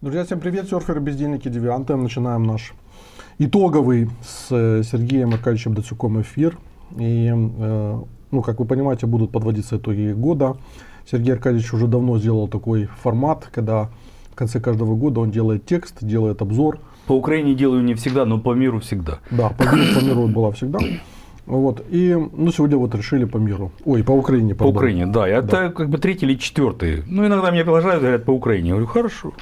Друзья, всем привет, серферы, бездельники, девианты. Начинаем наш итоговый с Сергеем Аркадьевичем Дацюком эфир. И, как вы понимаете, будут подводиться итоги года. Сергей Аркадьевич уже давно сделал такой формат, когда в конце каждого года он делает текст, делает обзор. По Украине делаю не всегда, но по миру всегда. Да, по миру была всегда. Вот. И сегодня вот решили по миру. Ой, по Украине, пардон. По Украине, да. Это как бы третий или четвертый. Иногда меня приглашают, говорят по Украине. Я говорю, хорошо.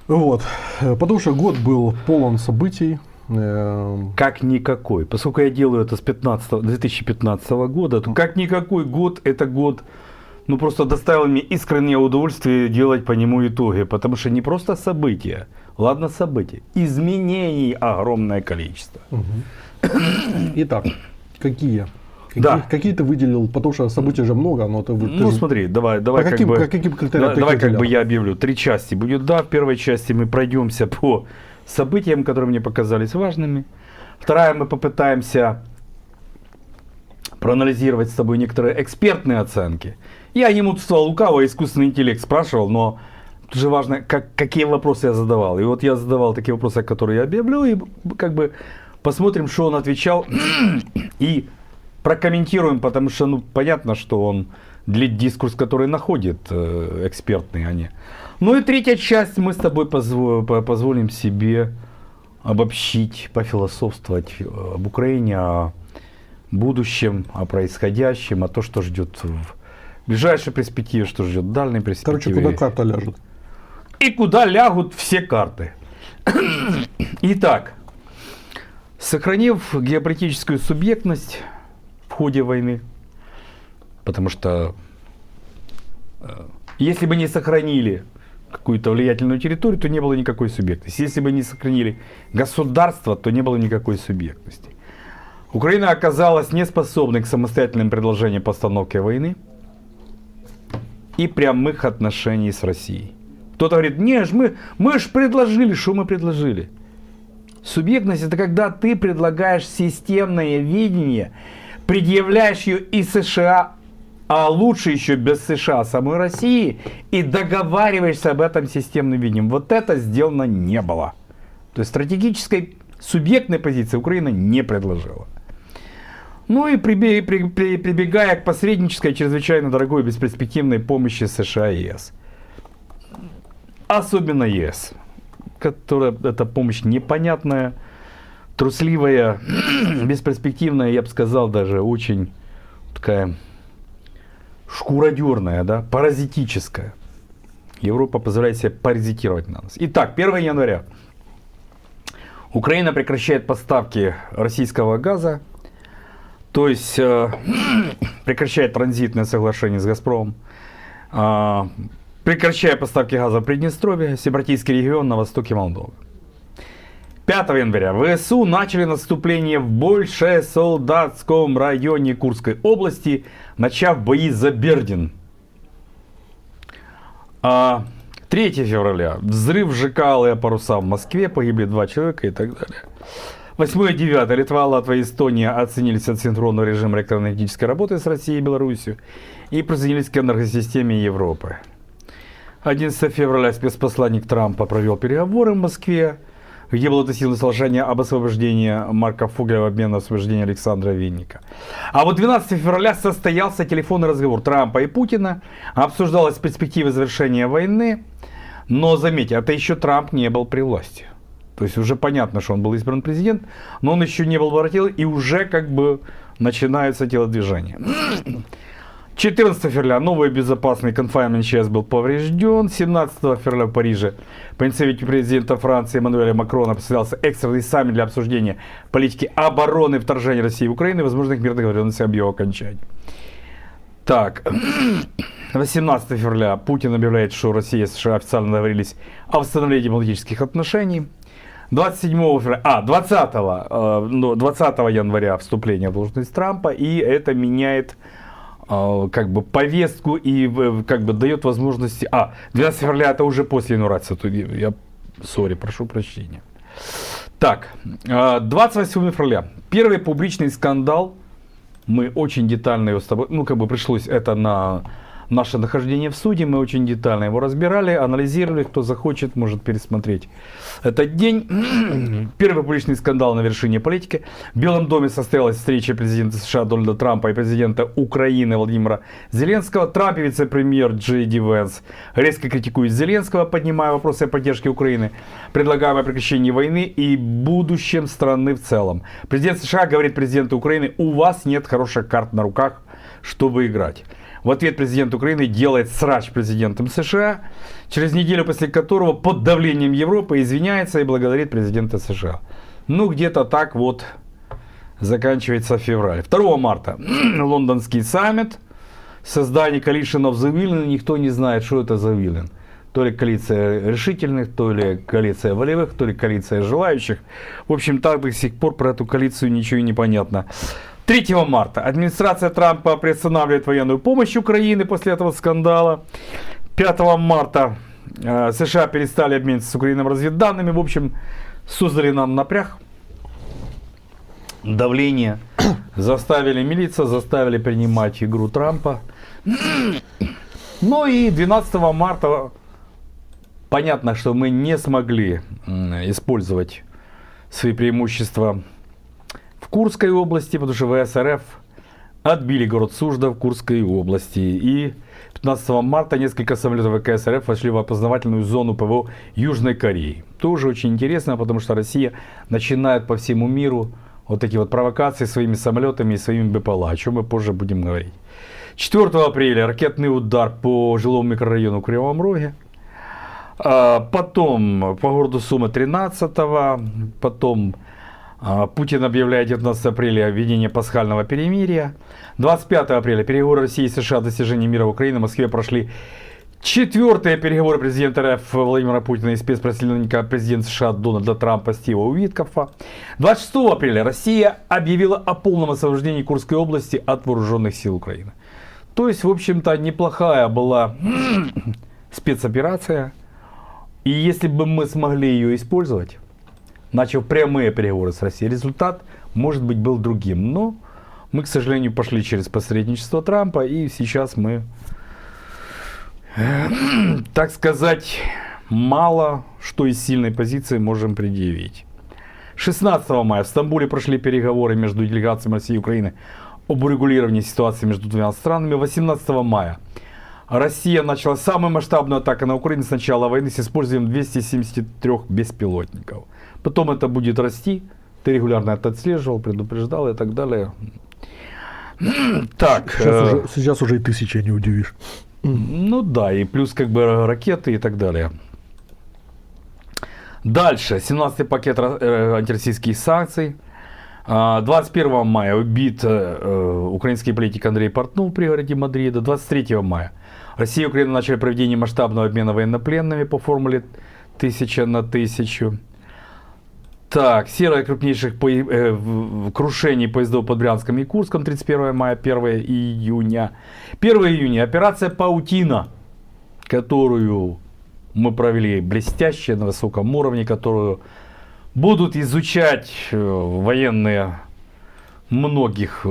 Вот. Потому что год был полон событий. Как никакой. Поскольку я делаю это с 2015 года, то как никакой год, это год, просто доставил мне искреннее удовольствие делать по нему итоги. Потому что не просто события, ладно события, изменений огромное количество. Итак, какие? Да. Какие ты выделил? Потому что событий же много, но ты смотри, давай по каким критериям давай я объявлю. 3 части будет. Да, в первой части мы пройдемся по событиям, которые мне показались важными. Вторая, мы попытаемся проанализировать с тобой некоторые экспертные оценки. Я не мудрствовал лукаво, искусственный интеллект спрашивал, но тут же важно, какие вопросы я задавал. И вот я задавал такие вопросы, которые я объявлю, и посмотрим, что он отвечал, и прокомментируем, потому что понятно, что он длит дискурс, который находит экспертные они. И третья часть, мы с тобой позволим себе обобщить, пофилософствовать об Украине, о будущем, о происходящем, о том, что ждет в ближайшей перспективе, что ждет в дальней перспективе. Куда карта ляжет. И куда лягут все карты. Итак, сохранив геополитическую субъектность в ходе войны, потому что если бы не сохранили какую-то влиятельную территорию, то не было никакой субъектности. Если бы не сохранили государство, то не было никакой субъектности. Украина оказалась неспособной к самостоятельным предложениям постановки войны и прямых отношений с Россией. Кто-то говорит, мы ж предложили, что мы предложили? Субъектность – это когда ты предлагаешь системное видение, предъявляешь ее и США, а лучше еще без США, самой России, и договариваешься об этом системным видением. Вот это сделано не было. То есть стратегической субъектной позиции Украина не предложила. И прибегая к посреднической, чрезвычайно дорогой и бесперспективной помощи США и ЕС. Особенно ЕС. Которая эта помощь непонятная, трусливая, бесперспективная, я бы сказал, даже очень такая шкуродерная, да, паразитическая. Европа позволяет себе паразитировать на нас. Итак, 1 января. Украина прекращает поставки российского газа, то есть прекращает транзитное соглашение с «Газпромом», прекращая поставки газа в Приднестровье, Сепаратистский регион на востоке Молдовы. 5 января ВСУ начали наступление в Большесолдатском районе Курской области, начав бои за Бердин. 3 февраля взрыв ЖК «Алые паруса» в Москве, погибли 2 человека и так далее. 8 и 9 Литва, Латвия и Эстония оценились асинхронный режим электроэнергетической работы с Россией и Беларусью и присоединились к энергосистеме Европы. 11 февраля спецпосланник Трампа провел переговоры в Москве, где было достигнуто соглашение об освобождении Марка Фогеля в обмен на освобождение Александра Винника. А вот 12 февраля состоялся телефонный разговор Трампа и Путина, обсуждалась перспектива завершения войны, но заметьте, это еще Трамп не был при власти. То есть уже понятно, что он был избран президент, но он еще не был воротил, и уже начинаются телодвижения. 14 февраля новый безопасный конфайнмент ЧС был поврежден. 17 февраля в Париже по инициативе президента Франции Эммануэля Макрона состоялся экстренный саммит для обсуждения политики обороны вторжения России в Украину и возможных мирных договоренностей об ее окончании. Так, 18 февраля Путин объявляет, что Россия и США официально договорились о восстановлении дипломатических отношений. 20 января вступление в должность Трампа, и это меняет повестку и дает возможности. 12 февраля это уже после инаугурации. Прошу прощения. Так, 28 февраля. Первый публичный скандал. Мы очень детально его с тобой, пришлось это на наше нахождение в суде. Мы очень детально его разбирали, анализировали. Кто захочет, может пересмотреть этот день. Первый публичный скандал на вершине политики. В Белом доме состоялась встреча президента США Дональда Трампа и президента Украины Владимира Зеленского. Трамп и вице-премьер Джей Ди Венс резко критикуют Зеленского, поднимая вопросы о поддержке Украины, предлагая прекращение войны и будущем страны в целом. Президент США говорит президенту Украины: у вас нет хороших карт на руках, чтобы играть. В ответ президент Украины делает срач президентом США, через неделю после которого под давлением Европы извиняется и благодарит президента США. Ну, где-то так вот заканчивается февраль. 2 марта лондонский саммит, создание Coalition of the Willing, никто не знает, что это за Willing. То ли коалиция решительных, то ли коалиция волевых, то ли коалиция желающих. В общем, так до сих пор про эту коалицию ничего не понятно. 3 марта администрация Трампа приостанавливает военную помощь Украине после этого скандала. 5 марта США перестали обмениваться с Украиной разведданными. В общем, создали нам напряг, давление, заставили мириться, заставили принимать игру Трампа. Ну и 12 марта понятно, что мы не смогли использовать свои преимущества в Курской области, потому что ВС РФ отбили город Сужда в Курской области. И 15 марта несколько самолетов ВКС РФ вошли в опознавательную зону ПВО Южной Кореи. Тоже очень интересно, потому что Россия начинает по всему миру вот такие вот провокации своими самолетами и своими БПЛА, о чем мы позже будем говорить. 4 апреля ракетный удар по жилому микрорайону в Кривом Роге. Потом по городу Сумы 13-го, потом Путин объявляет 19 апреля введение пасхального перемирия. 25 апреля переговоры России и США о достижении мира в Украине в Москве прошли. 4-е переговоры президента РФ Владимира Путина и спецпредставника президента США Дональда Трампа Стива Уиткофа. 26 апреля Россия объявила о полном освобождении Курской области от вооруженных сил Украины. То есть, в общем-то, неплохая была спецоперация. И если бы мы смогли ее использовать, начав прямые переговоры с Россией, результат, может быть, был другим. Но мы, к сожалению, пошли через посредничество Трампа, и сейчас мы, так сказать, мало что из сильной позиции можем предъявить. 16 мая в Стамбуле прошли переговоры между делегациями России и Украины об урегулировании ситуации между двумя странами. 18 мая Россия начала самую масштабную атаку на Украину с начала войны с использованием 273 беспилотников. Потом это будет расти. Ты регулярно это отслеживал, предупреждал и так далее. Так. Сейчас уже и 1000 не удивишь. Ну да, и плюс как бы ракеты и так далее. Дальше. 17-й пакет антироссийских санкций. 21 мая убит украинский политик Андрей Портнов в пригороде Мадрида. 23 мая Россия и Украина начали проведение масштабного обмена военнопленными по формуле 1000 на 1000. Так, серия крупнейших крушений поездов под Брянском и Курском 31 мая, 1 июня. 1 июня операция «Паутина», которую мы провели блестяще на высоком уровне, которую будут изучать военные многих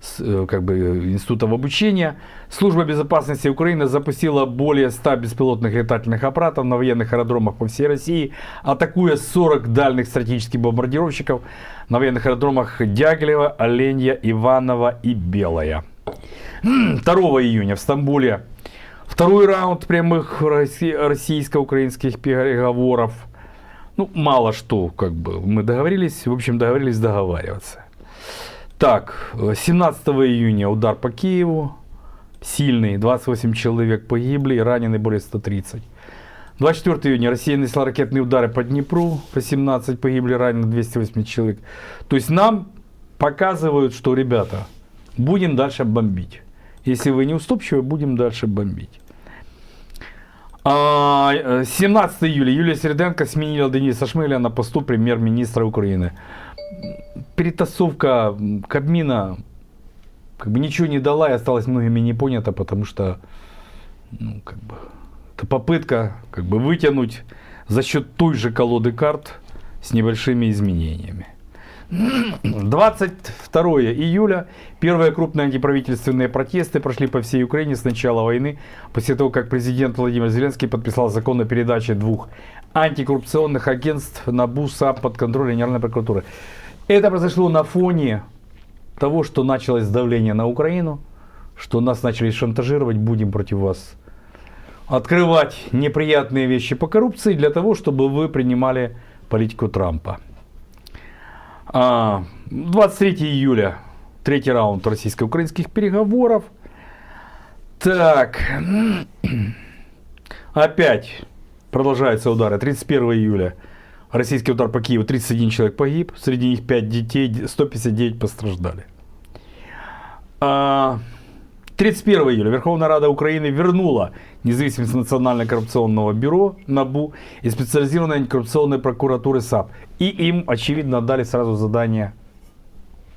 институтов обучения. Служба безопасности Украины запустила более 100 беспилотных летательных аппаратов на военных аэродромах по всей России, атакуя 40 дальних стратегических бомбардировщиков на военных аэродромах Дягилева, Оленья, Иваново и Белая. 2 июня в Стамбуле второй раунд прямых российско-украинских переговоров. Ну, мало что, как бы, мы договорились, в общем, договорились договариваться. Так, 17 июня удар по Киеву, сильный, 28 человек погибли, ранены более 130. 24 июня Россия нанесла ракетные удары по Днепру, 18 погибли, ранены 208 человек. То есть нам показывают, что, ребята, будем дальше бомбить. Если вы не уступчивы, будем дальше бомбить. 17 июля Юлия Середенко сменила Дениса Шмыля на посту премьер-министра Украины. Перетасовка Кабмина как бы ничего не дала и осталась многими не понята, потому что это попытка как бы вытянуть за счет той же колоды карт с небольшими изменениями. 22 2 июля. Первые крупные антиправительственные протесты прошли по всей Украине с начала войны, после того, как президент Владимир Зеленский подписал закон о передаче 2 антикоррупционных агентств НАБУ, САП под контроль Генеральной прокуратуры. Это произошло на фоне того, что началось давление на Украину, что нас начали шантажировать, будем против вас открывать неприятные вещи по коррупции для того, чтобы вы принимали политику Трампа. 23 июля, третий раунд российско-украинских переговоров. Так, опять продолжаются удары. 31 июля российский удар по Киеву, 31 человек погиб, среди них 5 детей, 159 пострадали. 31 июля Верховная Рада Украины вернула независимость Национального коррупционного бюро НАБУ и специализированной антикоррупционной прокуратуры САП. И им, очевидно, дали сразу задание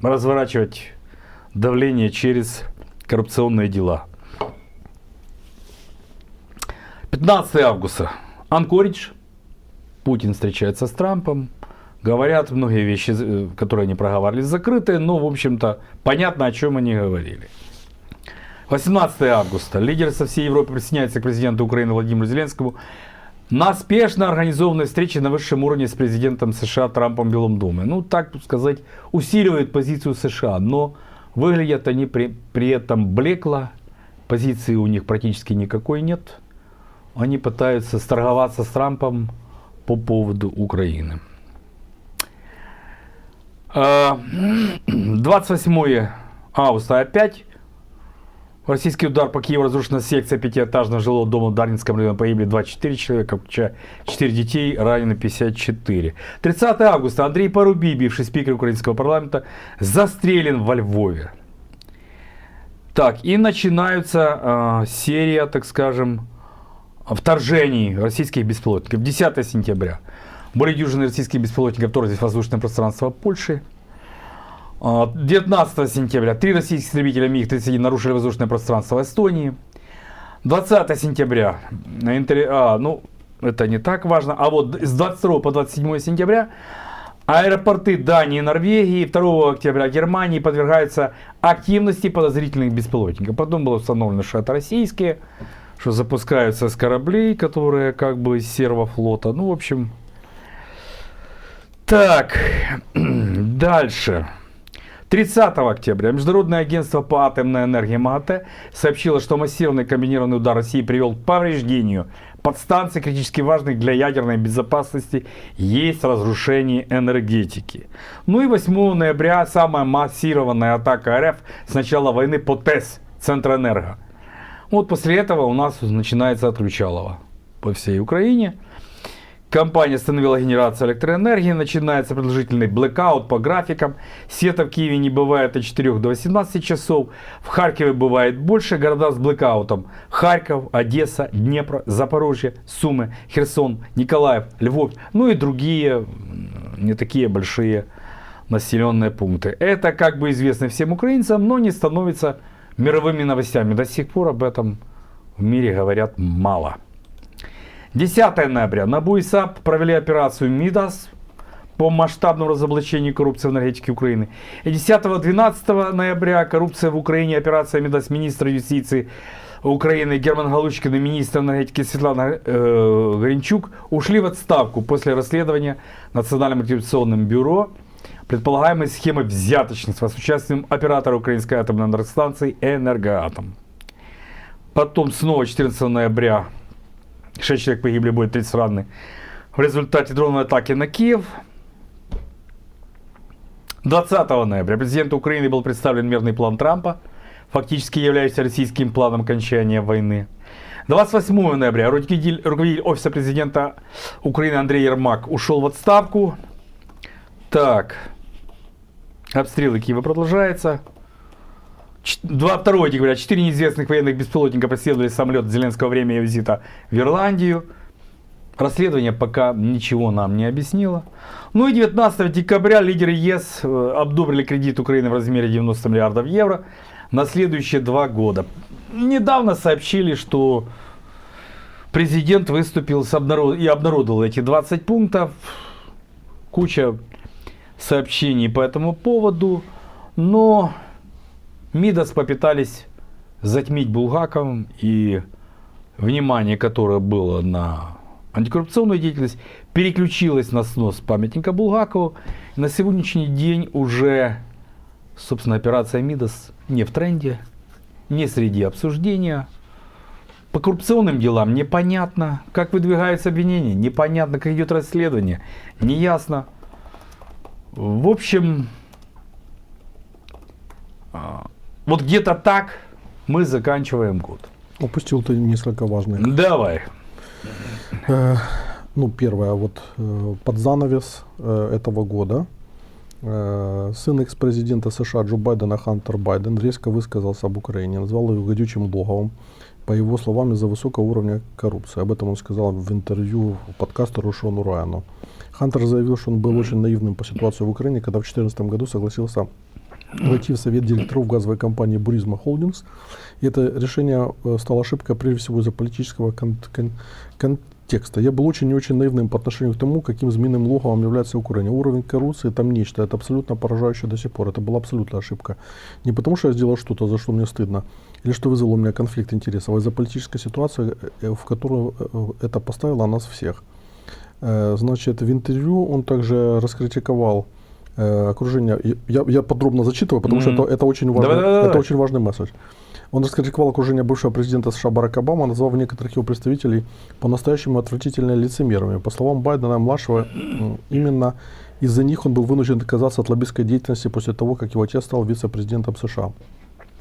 разворачивать давление через коррупционные дела. 15 августа. Анкоридж. Путин встречается с Трампом. Говорят многие вещи, которые они проговаривали, закрытые, но, в общем-то, понятно, о чем они говорили. 18 августа. Лидеры со всей Европы присоединяются к президенту Украины Владимиру Зеленскому на спешно организованной встрече на высшем уровне с президентом США Трампом в Белом доме. Ну, так сказать, усиливает позицию США, но выглядят они при этом блекло. Позиции у них практически никакой нет. Они пытаются сторговаться с Трампом по поводу Украины. 28 августа опять. Российский удар по Киеву, разрушена секция 5-этажного жилого дома в Дарницком районе, погибли 24 человека, включая 4 детей, ранены 54. 30 августа Андрей Парубий, бывший спикер украинского парламента, застрелен во Львове. Так, и начинается серия, так скажем, вторжений российских беспилотников. 10 сентября. Более дюжины российских беспилотников вторглись в воздушное пространство Польши. 19 сентября 3 российских истребителя МиГ-31 нарушили воздушное пространство Эстонии. 20 сентября, ну это не так важно, а вот с 22 по 27 сентября аэропорты Дании и Норвегии, 2 октября Германии подвергаются активности подозрительных беспилотников. Потом было установлено, что это российские, что запускаются с кораблей, которые как бы из сервофлота. Ну, в общем, так, дальше. 30 октября Международное агентство по атомной энергии МАГАТЭ сообщило, что массированный комбинированный удар России привел к повреждению подстанций, критически важных для ядерной безопасности, есть разрушение энергетики. Ну и 8 ноября самая массированная атака РФ с начала войны по ТЭС, Центрэнерго. Вот после этого у нас начинается отключалово по всей Украине. Компания остановила генерацию электроэнергии, начинается продолжительный блэкаут по графикам. Света в Киеве не бывает от 4 до 18 часов. В Харькове бывает больше. Города с блэкаутом: Харьков, Одесса, Днепр, Запорожье, Сумы, Херсон, Николаев, Львов. Ну и другие не такие большие населенные пункты. Это как бы известно всем украинцам, но не становится мировыми новостями. До сих пор об этом в мире говорят мало. 10 ноября НАБУ и САП провели операцию МИДАС по масштабному разоблачению коррупции в энергетике Украины. И 10-12 ноября коррупция в Украине, операция МИДАС министра юстиции Украины Герман Галущикин и министр энергетики Светлана Гринчук ушли в отставку после расследования Национальным антикоррупционным бюро предполагаемой схемы взяточничества с участием оператора украинской атомной электростанции «Энергоатом». Потом снова 14 ноября 6 человек погибли, более 30 ранены в результате дроновой атаки на Киев. 20 ноября президенту Украины был представлен мирный план Трампа, фактически являющийся российским планом окончания войны. 28 ноября руководитель офиса президента Украины Андрей Ермак ушел в отставку. Так, обстрелы Киева продолжаются. 2 декабря 4 неизвестных военных беспилотника преследовали самолет Зеленского во время его визита в Ирландию. Расследование пока ничего нам не объяснило. Ну и 19 декабря лидеры ЕС одобрили кредит Украины в размере 90 миллиардов евро на следующие 2 года. Недавно сообщили, что президент выступил и обнародовал эти 20 пунктов. Куча сообщений по этому поводу. Но Мидас попытались затмить Булгаковым, и внимание, которое было на антикоррупционную деятельность, переключилось на снос памятника Булгакову. И на сегодняшний день уже, собственно, операция Мидас не в тренде, не среди обсуждения. По коррупционным делам непонятно, как выдвигаются обвинения, непонятно, как идет расследование, неясно. В общем, вот где-то так мы заканчиваем год. Упустил ты несколько важных. Давай. Ну, первое, вот под занавес этого года сын экс-президента США Джо Байдена Хантер Байден резко высказался об Украине, назвал ее гадючим логовом, по его словам, из-за высокого уровня коррупции. Об этом он сказал в интервью подкастеру Шону Райану. Хантер заявил, что он был очень наивным по ситуации в Украине, когда в 2014 году согласился войти в совет директоров газовой компании Burisma Holdings. И это решение стало ошибкой прежде всего из-за политического контекста. Я был очень и очень наивным по отношению к тому, каким змеиным логовом является Украина. Уровень коррупции там нечто, это абсолютно поражающе до сих пор. Это была абсолютная ошибка. Не потому, что я сделал что-то, за что мне стыдно, или что вызвало у меня конфликт интересов, а из-за политической ситуации, в которую это поставило нас всех. Значит, в интервью он также раскритиковал окружение. Я подробно зачитываю, потому что это очень важный, это очень важный месседж. Он раскритиковал окружение бывшего президента США Барака Обамы, назвав некоторых его представителей по-настоящему отвратительными лицемерами. По словам Байдена-младшего, именно из-за них он был вынужден отказаться от лоббистской деятельности после того, как его отец стал вице-президентом США.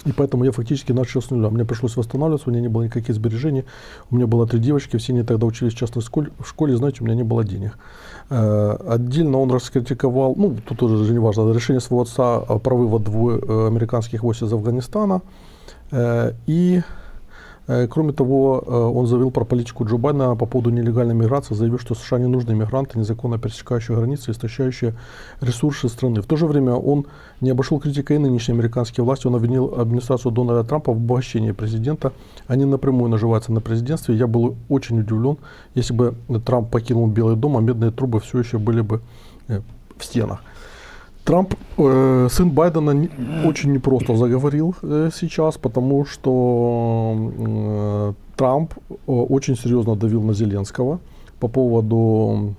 И поэтому я фактически начал с нуля. Мне пришлось восстанавливаться, у меня не было никаких сбережений. У меня было 3 девочки, все они тогда учились в частной школе, знаете, у меня не было денег. Отдельно он раскритиковал, ну, тут тоже не важно, решение своего отца про вывод 2 американских войск из Афганистана. И, кроме того, он заявил про политику Джо Байдена по поводу нелегальной миграции, заявив, что США не нужны мигранты, незаконно пересекающие границы, истощающие ресурсы страны. В то же время он не обошел критикой нынешней американские власти, он обвинил администрацию Дональда Трампа в обогащении президента. Они напрямую наживаются на президентстве. Я был очень удивлен, если бы Трамп покинул Белый дом, а медные трубы все еще были бы в стенах. Трамп, сын Байдена, очень непросто заговорил сейчас, потому что Трамп очень серьезно давил на Зеленского по поводу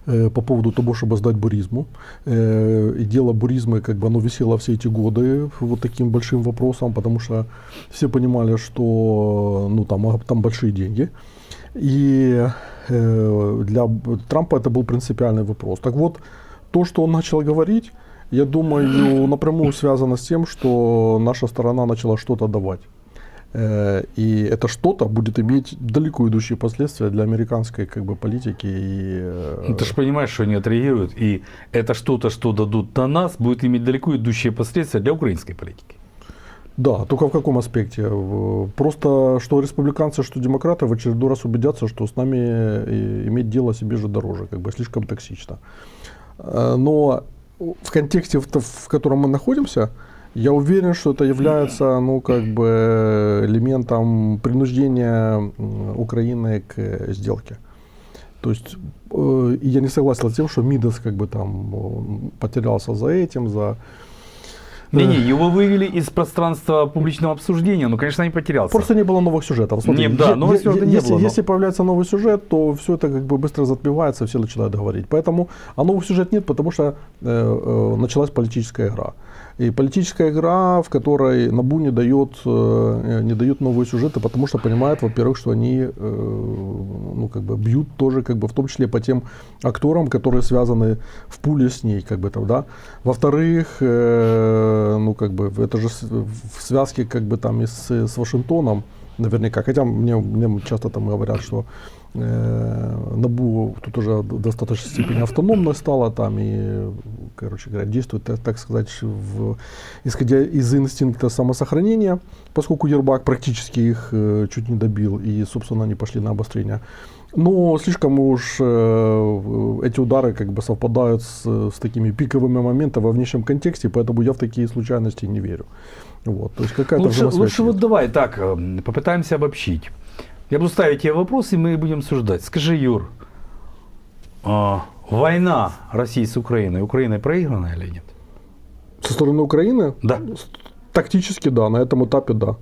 того, чтобы сдать буризму. И дело буризмы, как бы, оно висело все эти годы вот таким большим вопросом, потому что все понимали, что ну, там большие деньги. И для Трампа это был принципиальный вопрос. Так вот, то, что он начал говорить, я думаю, напрямую связано с тем, что наша сторона начала что-то давать. И это что-то будет иметь далеко идущие последствия для американской, как бы, политики. Ты же понимаешь, что они отреагируют, и это что-то, что дадут на нас, будет иметь далеко идущие последствия для украинской политики. Да, только в каком аспекте? Просто, что республиканцы, что демократы в очередной раз убедятся, что с нами иметь дело себе же дороже, как бы слишком токсично. Но в контексте, в котором мы находимся, я уверен, что это является, ну, как бы, элементом принуждения Украины к сделке. То есть я не согласен с тем, что Мидас, как бы, там потерялся за этим, за... Не, его вывели из пространства публичного обсуждения, но, конечно, не потерялся. Просто не было новых сюжетов. Смотри, новых сюжетов не было. Если появляется новый сюжет, то все это, как бы, быстро затмевается, все начинают говорить. Поэтому, а новых сюжет нет, потому что началась политическая игра. И политическая игра, в которой НАБУ не дает новые сюжеты, потому что понимает, во-первых, что они ну, как бы, бьют тоже, как бы, в том числе по тем актерам, которые связаны в пуле с ней, как бы, там, да. Во-вторых, ну, как бы, это же в связке, как бы, там, и с Вашингтоном, наверняка. Хотя мне часто там говорят, что НАБУ тут уже в достаточной степени автономно стало там и, короче говоря, действует, так сказать, исходя из инстинкта самосохранения, поскольку Ермак практически их чуть не добил, и, собственно, они пошли на обострение. Но слишком уж эти удары, как бы, совпадают с такими пиковыми моментами во внешнем контексте, поэтому я в такие случайности не верю. Вот, то есть какая-то лучше вот давай так, попытаемся обобщить. Я буду ставить тебе вопрос, и мы будем суждать. Скажи, Юр, война России с Украиной проиграна или нет? Со стороны Украины? Да. Тактически, да, на этом этапе, да.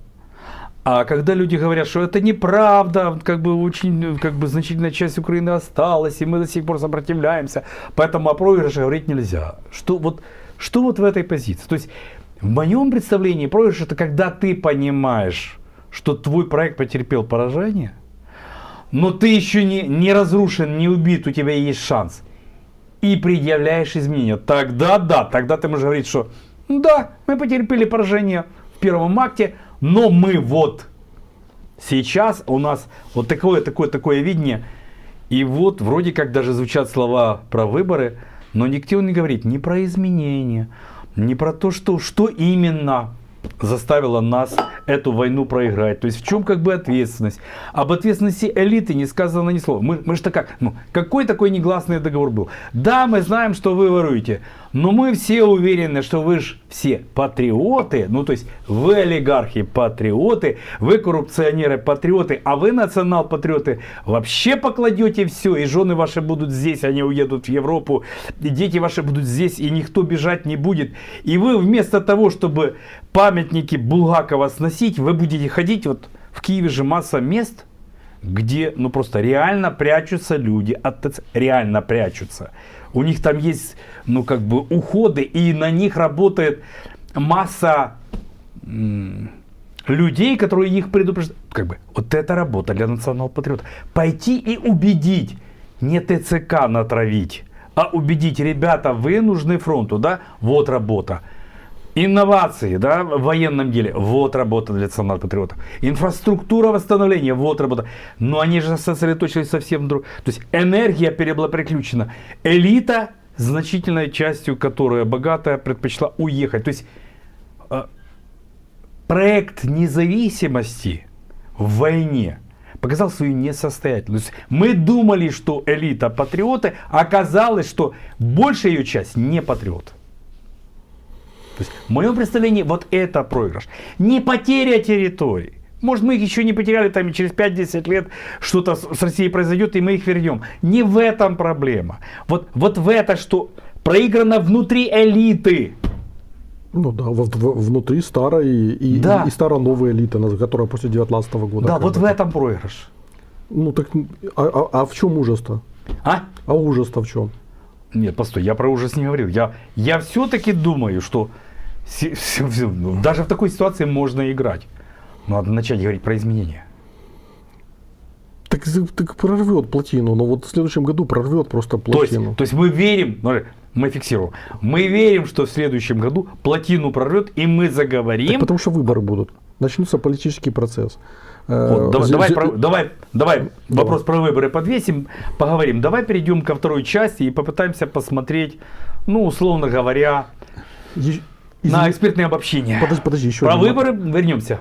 А когда люди говорят, что это неправда, как бы очень, как бы значительная часть Украины осталась, и мы до сих пор сопротивляемся, поэтому о проигрыше говорить нельзя. Что вот в этой позиции? То есть в моем представлении проигрыш — это когда ты понимаешь, что твой проект потерпел поражение, но ты еще не разрушен, не убит, у тебя есть шанс, и предъявляешь изменения. Тогда да, тогда ты можешь говорить, что да, мы потерпели поражение в первом акте, но мы вот сейчас, у нас вот такое видение, и вот вроде как даже звучат слова про выборы, но никто не говорит ни про изменения, ни про то, что именно заставило нас эту войну проиграть. То есть в чем как бы ответственность. Об ответственности элиты не сказано ни слова. Мы же так, какой такой негласный договор был? Да, мы знаем, что вы воруете, но мы все уверены, что вы же все патриоты, ну то есть вы олигархи патриоты, вы коррупционеры патриоты, а вы национал-патриоты вообще покладете все, и жены ваши будут здесь, они уедут в Европу, и дети ваши будут здесь, и никто бежать не будет. И вы вместо того, чтобы памятники Булгакова сносить, вы будете ходить, вот в Киеве же масса мест, где ну просто реально прячутся люди, реально прячутся. У них там есть ну как бы уходы, и на них работает масса людей, которые их предупреждают. Как бы вот это работа для национал-патриота. Пойти и убедить, не ТЦК натравить, а убедить, ребята, вы нужны фронту, да, вот работа. Инновации, да, в военном деле, вот работа для национал-патриотов. Инфраструктура восстановления, вот работа. Но они же сосредоточились совсем в другом. То есть энергия была переключена. Элита, значительной частью которая богатая, предпочла уехать. То есть проект независимости в войне показал свою несостоятельность. Мы думали, что элита патриоты, а оказалось, что большая ее часть не патриоты. То есть, в моем представлении, вот это проигрыш. Не потеря территорий. Может, мы их еще не потеряли, там и через 5-10 лет что-то с Россией произойдет, и мы их вернем. Не в этом проблема. Вот в это, что проиграно внутри элиты. Ну да, внутри старой и старо-новой элиты, которая после 19 года. Да, вот в этом проигрыш. Ну так, а в чем ужас-то? А ужас-то в чем? Нет, постой, я про ужас не говорил. Я все-таки думаю, что даже в такой ситуации можно играть. Но надо начать говорить про изменения. Так прорвет плотину, но вот в следующем году прорвет просто плотину. То есть мы верим, мы фиксируем, мы верим, что в следующем году плотину прорвет, и мы заговорим. Так потому что выборы будут. Начнется политический процесс. Вот, давай вопрос про выборы подвесим, поговорим. Давай перейдем ко второй части и попытаемся посмотреть, ну, условно говоря, на экспертные обобщения. Подожди, еще про выборы вернемся.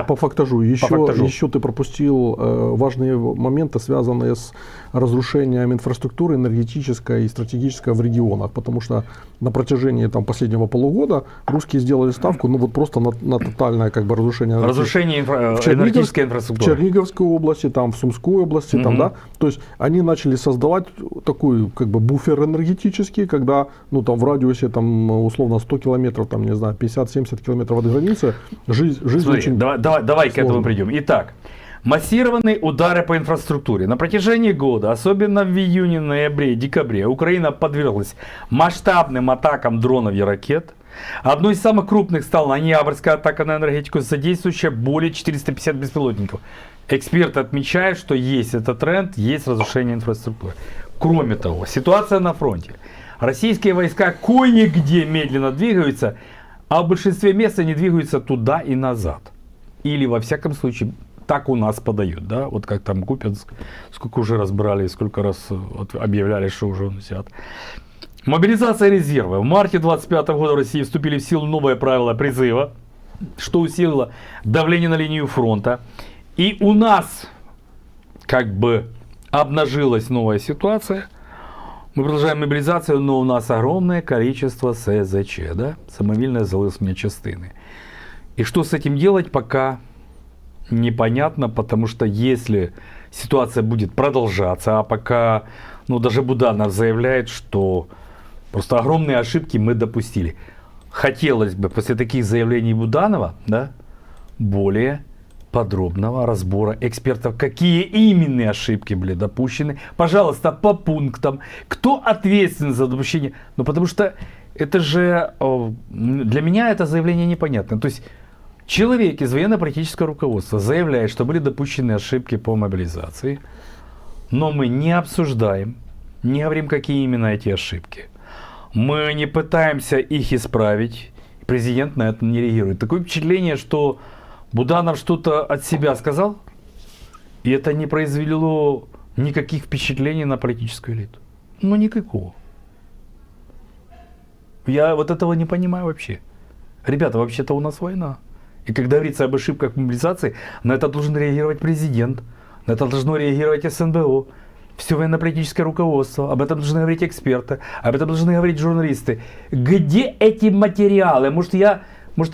По фактажу. Еще ты пропустил важные моменты, связанные с разрушением инфраструктуры энергетической и стратегической в регионах. Потому что на протяжении последнего полугода русские сделали ставку вот просто на тотальное разрушение энергетической инфраструктуры. В Черниговской области, в Сумской области. Да? То есть они начали создавать такой буфер энергетический, когда в радиусе условно 100 километров, 50-70 километров от границы, жизнь Смотри, очень давай к этому придем. Итак, массированные удары по инфраструктуре. На протяжении года, особенно в июне, ноябре, декабре, Украина подверглась масштабным атакам дронов и ракет. Одной из самых крупных стала ноябрьская атака на энергетику, задействующая более 450 беспилотников. Эксперты отмечают, что есть этот тренд, есть разрушение инфраструктуры. Кроме того, ситуация на фронте. Российские войска кое-где медленно двигаются, а в большинстве мест они двигаются туда и назад. Или, во всяком случае, так у нас подают. Да? Вот как там Купянск, сколько уже разбрали, сколько раз объявляли, что уже сидят. Мобилизация резерва. В марте 2025 года в России вступили в силу новые правила призыва, что усилило давление на линию фронта. И у нас обнажилась новая ситуация. Мы продолжаем мобилизацию, но у нас огромное количество СЗЧ, да? Самовільне залишення частини. И что с этим делать, пока непонятно, потому что если ситуация будет продолжаться, а пока, даже Буданов заявляет, что просто огромные ошибки мы допустили. хотелось бы после таких заявлений Буданова, да, более подробного разбора экспертов, какие именно ошибки были допущены. Пожалуйста, по пунктам. Кто ответственен за допущение? Ну, потому что это же, для меня это заявление непонятно. То есть, человек из военно-политического руководства заявляет, что были допущены ошибки по мобилизации, но мы не обсуждаем, не говорим, какие именно эти ошибки. Мы не пытаемся их исправить. Президент на это не реагирует. Такое впечатление, что Буданов что-то от себя сказал, и это не произвело никаких впечатлений на политическую элиту. Ну, никакого. Я вот этого не понимаю вообще. Ребята, вообще-то у нас война. И когда говорится об ошибках в мобилизации, на это должен реагировать президент, на это должно реагировать СНБО, все военно-политическое руководство, об этом должны говорить эксперты, об этом должны говорить журналисты. Где эти материалы? Может,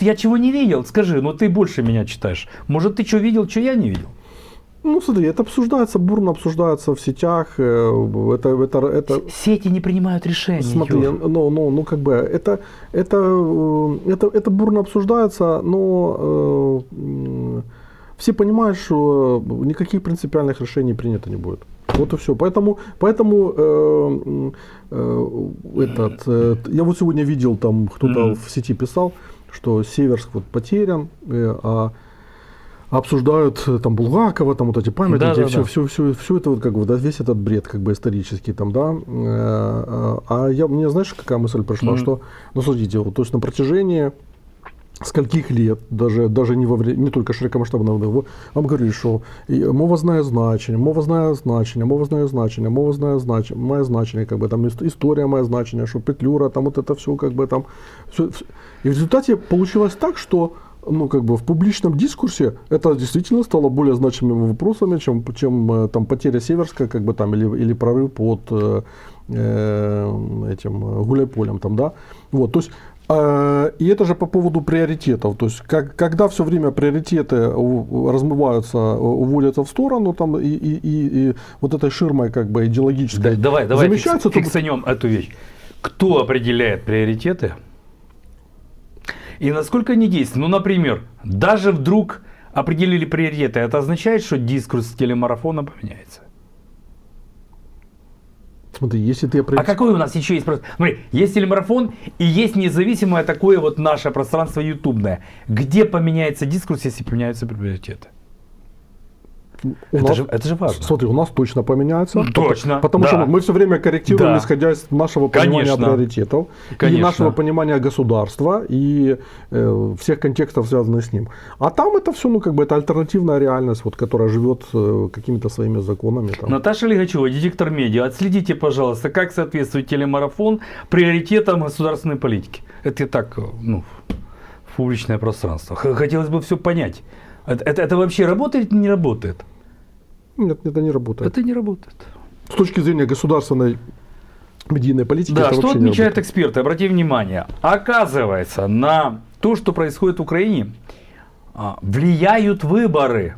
я чего не видел? Скажи, ну ты больше меня читаешь. Может, ты что видел, что я не видел? Ну, смотри, это обсуждается, бурно обсуждается в сетях. Это... Сети не принимают решений. Смотри, ну, как бы, это бурно обсуждается, но все понимают, что никаких принципиальных решений принято не будет. Вот и все. Поэтому я вот сегодня видел, там кто-то в сети писал, что Северск вот потерян, а обсуждают там Булгакова, там вот эти памятники, все это вот как бы, да, весь этот бред как бы исторический там, да. Мне знаешь, какая мысль пришла, что, ну смотрите, вот, то есть на протяжении скольких лет, даже не только широкомасштабного, вам говорили, что мова знає значення, має значення, как бы там история має значення, что Петлюра, там вот это все, как бы там, все. И в результате получилось так, что ну, как бы в публичном дискурсе это действительно стало более значимыми вопросами, чем там потеря Северска, как бы там, или прорыв под этим Гуляйполем, там, да. Вот, то есть, и это же по поводу приоритетов. То есть, когда все время приоритеты размываются, уводятся в сторону, там, и вот этой ширмой как бы идеологической давай замещаются, фиксанем эту вещь. Кто определяет приоритеты? И насколько они действенны? Ну, например, даже вдруг определили приоритеты, это означает, что дискурс телемарафона поменяется? Смотри, если ты А какой у нас еще есть? Смотри, есть телемарафон и есть независимое такое вот наше пространство ютубное. Где поменяется дискурс, если поменяются приоритеты? Это же важно. Смотри, у нас точно поменяется. Точно. Потому что мы все время корректируем, исходя из нашего понимания приоритетов, и нашего понимания государства, и всех контекстов, связанных с ним. А там это все, ну, как бы, это альтернативная реальность, вот, которая живет какими-то своими законами. Там. Наташа Легачева, детектор медиа. Отследите, пожалуйста, как соответствует телемарафон приоритетам государственной политики. Это так, ну, в публичное пространство. Хотелось бы все понять. Это вообще работает или не работает? Нет, это не работает. Это не работает. С точки зрения государственной медийной политики, да, это что вообще отмечают эксперты? Обрати внимание. Оказывается, на то, что происходит в Украине, влияют выборы.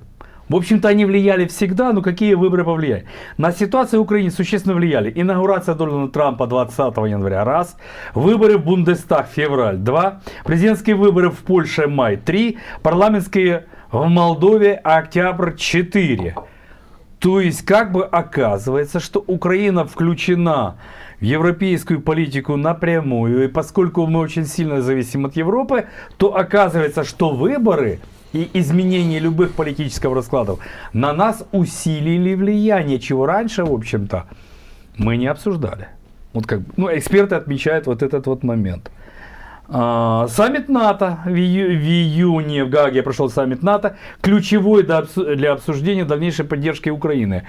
В общем-то, они влияли всегда, но какие выборы повлияли? На ситуацию в Украине существенно влияли. Инаугурация Дональда Трампа 20 января, раз. Выборы в Бундестаг, февраль, 2. Президентские выборы в Польше, май, 3. Парламентские в Молдове, октябрь, 4. То есть, как бы оказывается, что Украина включена в европейскую политику напрямую, и поскольку мы очень сильно зависим от Европы, то оказывается, что выборы и изменение любых политических раскладов на нас усилили влияние, чего раньше, в общем-то, мы не обсуждали. Вот как, ну, эксперты отмечают вот этот вот момент. Саммит НАТО в июне в Гааге прошел саммит НАТО, ключевой для обсуждения дальнейшей поддержки Украины.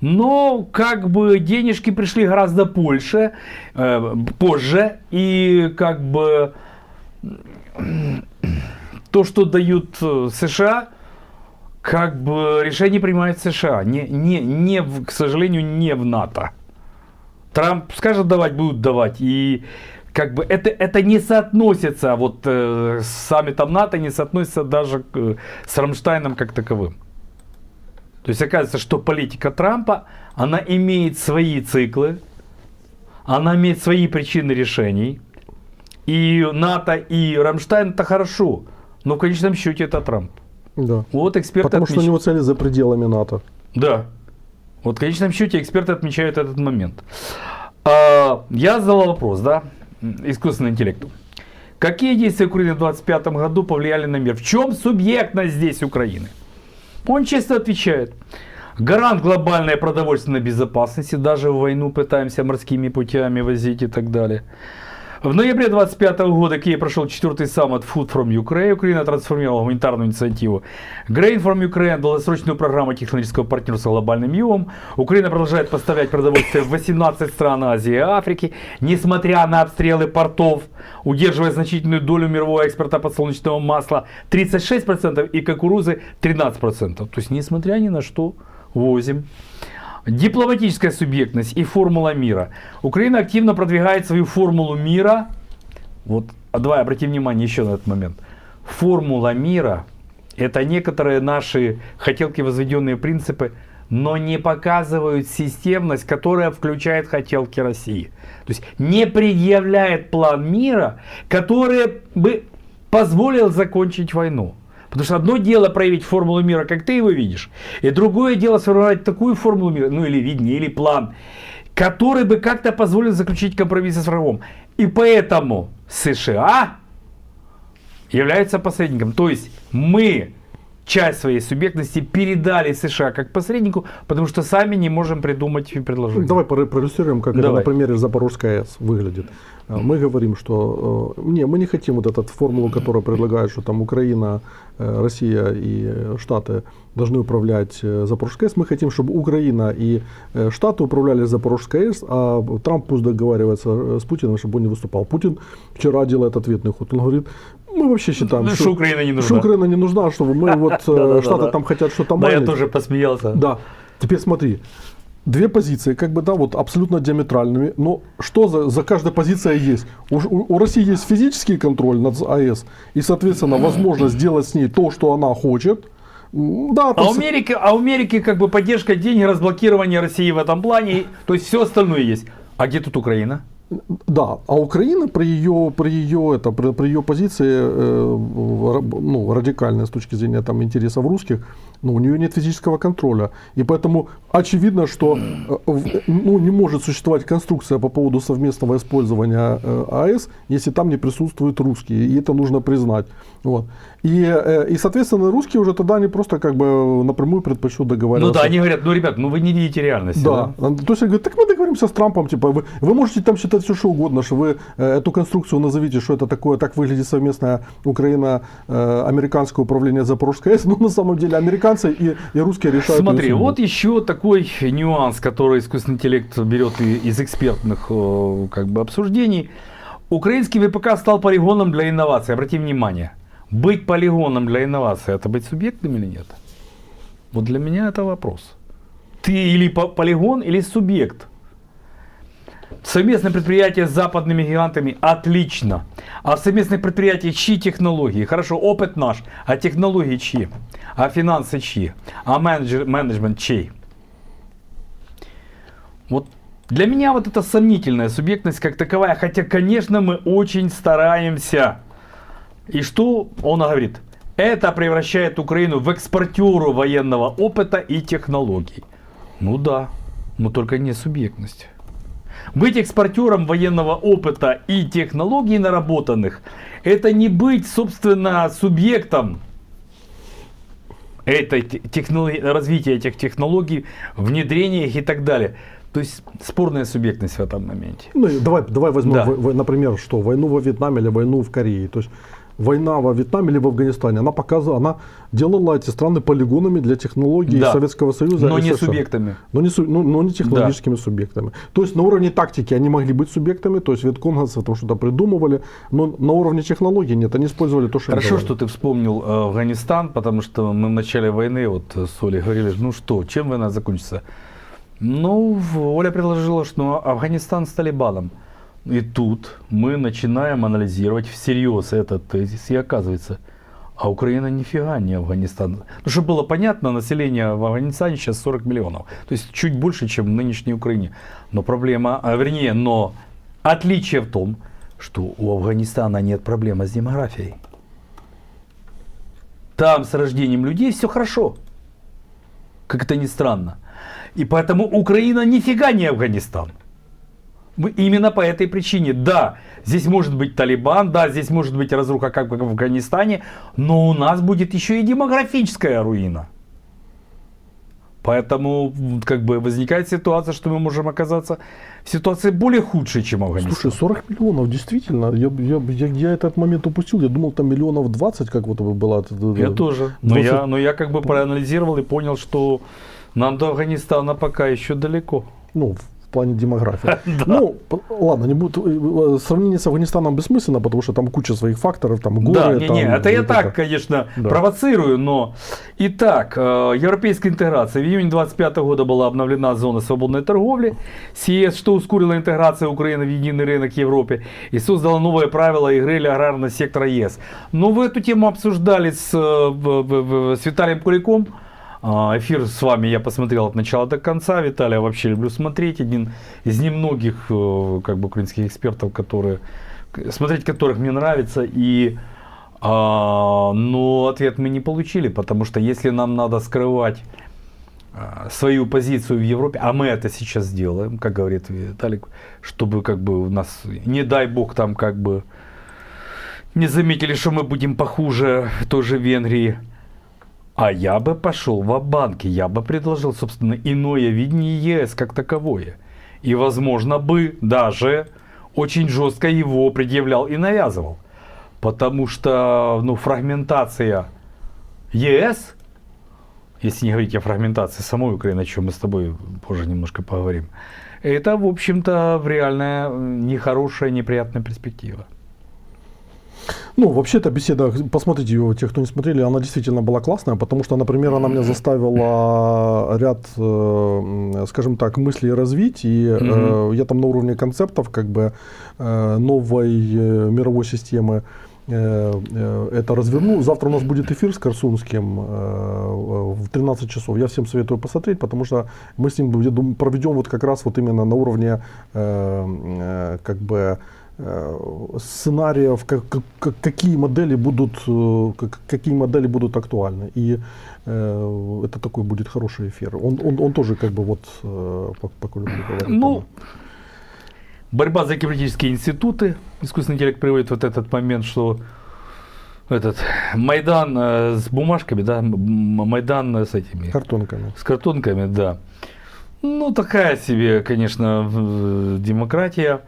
Но как бы денежки пришли гораздо позже, и как бы то, что дают США, как бы решение принимает США, к сожалению, не в НАТО. Трамп скажет давать, будут давать, и как бы это не соотносится, вот с саммитом НАТО не соотносится даже с Рамштайном как таковым. То есть оказывается, что политика Трампа, она имеет свои циклы, она имеет свои причины решений, и НАТО, и Рамштайн, это хорошо. Но в конечном счете это Трамп. Да. Вот эксперты Потому что у него цели за пределами НАТО. Да. Вот в конечном счете эксперты отмечают этот момент. Я задал вопрос, да, искусственному интеллекту. Какие действия Украины в 2025 году повлияли на мир? В чем субъектность здесь Украины? Он честно отвечает. Гарант глобальной продовольственной безопасности, даже в войну пытаемся морскими путями возить и так далее. В ноябре 2025 года Киев прошел 4-й саммит Food from Ukraine. Украина трансформировала гуманитарную инициативу Grain from Ukraine в долгосрочную программу технологического партнерства с глобальным югом. Украина продолжает поставлять продовольствие в 18 стран Азии и Африки, несмотря на обстрелы портов, удерживая значительную долю мирового экспорта подсолнечного масла 36% и кукурузы 13%. То есть, несмотря ни на что, возим. Дипломатическая субъектность и формула мира. Украина активно продвигает свою формулу мира. Вот, давай обратим внимание еще на этот момент. Формула мира — это некоторые наши хотелки, возведенные принципы, но не показывают системность, которая включает хотелки России. То есть не предъявляет план мира, который бы позволил закончить войну. Потому что одно дело проявить формулу мира, как ты его видишь, и другое дело сформировать такую формулу мира, ну или видение, или план, который бы как-то позволил заключить компромиссы с врагом. И поэтому США является посредником. То есть мы часть своей субъектности передали США как посреднику, потому что сами не можем придумать предложение. Давай проиллюстрируем, как это на примере Запорожской АЭС выглядит. Мы говорим, что мы не хотим вот эту формулу, которая предлагает, что там Украина, Россия и Штаты должны управлять Запорожской АЭС. Мы хотим, чтобы Украина и Штаты управляли Запорожской АЭС, а Трамп пусть договаривается с Путиным, чтобы он не выступал. Путин вчера делает ответный ход. Он говорит, мы вообще считаем, что Украина не нужна. Что Украина не нужна, чтобы мы вот Штаты там хотят что-то майнить. Да, я тоже посмеялся. Да. Теперь смотри. Две позиции, как бы, да, вот абсолютно диаметральными, но что за каждая позиция есть? У России есть физический контроль над АЭС и, соответственно, возможность сделать с ней то, что она хочет. Да, у Америки как бы поддержка, деньги, разблокирование России в этом плане, то есть все остальное есть. А где тут Украина? Да, а Украина при ее позиции радикальной с точки зрения там, интересов русских, у нее нет физического контроля. И поэтому очевидно, что не может существовать конструкция по поводу совместного использования АЭС, если там не присутствуют русские. И это нужно признать. Вот. И соответственно, русские уже тогда они просто как бы напрямую предпочтут договариваться. Ну да, они говорят, ребят, вы не видите реальности. Да. То есть они говорят, так мы договоримся с Трампом, типа, вы можете там считать все, что угодно, что вы эту конструкцию назовите, что это такое, так выглядит совместное Украино-американское управление Запорожской АЭС, но на самом деле американцы и русские решают. Смотри, вот еще такой нюанс, который искусственный интеллект берет из экспертных как бы обсуждений. Украинский ВПК стал полигоном для инноваций. Обрати внимание. Быть полигоном для инноваций — это быть субъектом или нет? Вот для меня это вопрос. Ты или полигон, или субъект. Совместное предприятие с западными гигантами — отлично. А в совместных предприятиях чьи технологии? Хорошо, опыт наш. А технологии чьи? А финансы чьи? А менеджмент чей? Вот для меня вот эта сомнительная субъектность как таковая. Хотя, конечно, мы очень стараемся. И что он говорит? Это превращает Украину в экспортеру военного опыта и технологий. Ну да, но только не субъектность. Быть экспортером военного опыта и технологий наработанных — это не быть, собственно, субъектом развития этих технологий, внедрения их и так далее. То есть спорная субъектность в этом моменте. Давай возьмем, например, что войну во Вьетнаме или войну в Корее. То есть война во Вьетнаме или в Афганистане, она делала эти страны полигонами для технологий Советского Союза. Но не субъектами. Но не технологическими субъектами. То есть на уровне тактики они могли быть субъектами, то есть вьетконговцы там что-то придумывали, но на уровне технологий нет, они использовали то, что Хорошо, что ты вспомнил Афганистан, потому что мы в начале войны вот с Олей говорили, чем война закончится? Оля предложила, что Афганистан с Талибаном. И тут мы начинаем анализировать всерьез этот тезис, и оказывается, а Украина нифига не Афганистан. Чтобы было понятно, население в Афганистане сейчас 40 миллионов. То есть чуть больше, чем в нынешней Украине. Но отличие в том, что у Афганистана нет проблемы с демографией. Там с рождением людей все хорошо. Как это ни странно. И поэтому Украина нифига не Афганистан. Именно по этой причине. Да, здесь может быть Талибан, да, здесь может быть разруха, как в Афганистане, но у нас будет еще и демографическая руина. Поэтому как бы возникает ситуация, что мы можем оказаться в ситуации более худшей, чем Афганистан. Слушай, 40 миллионов, действительно, я этот момент упустил, я думал там миллионов 20, как вот было. Я тоже, но я как бы проанализировал и понял, что нам до Афганистана пока еще далеко. Ну, в плане демографии. Ну, ладно, не будет, сравнение с Афганистаном бессмысленно, потому что там куча своих факторов, там горы. Да, там, это я так, конечно, провоцирую, но... Итак, европейская интеграция. В июне 2025 года была обновлена зона свободной торговли с ЕС, что ускорило интеграцию Украины в единый рынок Европы и создало новые правила игры для аграрного сектора ЕС. Но в эту тему обсуждали с Виталием Куликом. Эфир с вами я посмотрел от начала до конца. Виталия вообще люблю смотреть. Один из немногих как бы украинских экспертов, смотреть которых мне нравится. Но ответ мы не получили, потому что если нам надо скрывать свою позицию в Европе, а мы это сейчас делаем, как говорит Виталик, чтобы как бы у нас, не дай бог, там как бы не заметили, что мы будем похуже той же Венгрии. А я бы пошел в банки, я бы предложил, собственно, иное видение ЕС как таковое. И, возможно, бы даже очень жестко его предъявлял и навязывал. Потому что, фрагментация ЕС, если не говорить о фрагментации самой Украины, о чем мы с тобой позже немножко поговорим, это, в общем-то, реальная нехорошая, неприятная перспектива. Ну, вообще эта беседа, посмотрите ее, те, кто не смотрели, она действительно была классная, потому что, например, она меня заставила ряд, скажем так, мыслей развить, и я там на уровне концептов, как бы, новой мировой системы это разверну. Завтра у нас будет эфир с Корсунским в 13 часов. Я всем советую посмотреть, потому что мы с ним, я думаю, проведем вот как раз вот именно на уровне как бы сценариев, какие модели будут актуальны. И это такой будет хороший эфир. Он тоже как бы вот по Кулику говорит. Ну, борьба за кибернетические институты. Искусственный интеллект приводит вот этот момент, что этот Майдан с бумажками, да, Майдан с этими картонками. С картонками, да. Ну, такая себе, конечно, демократия.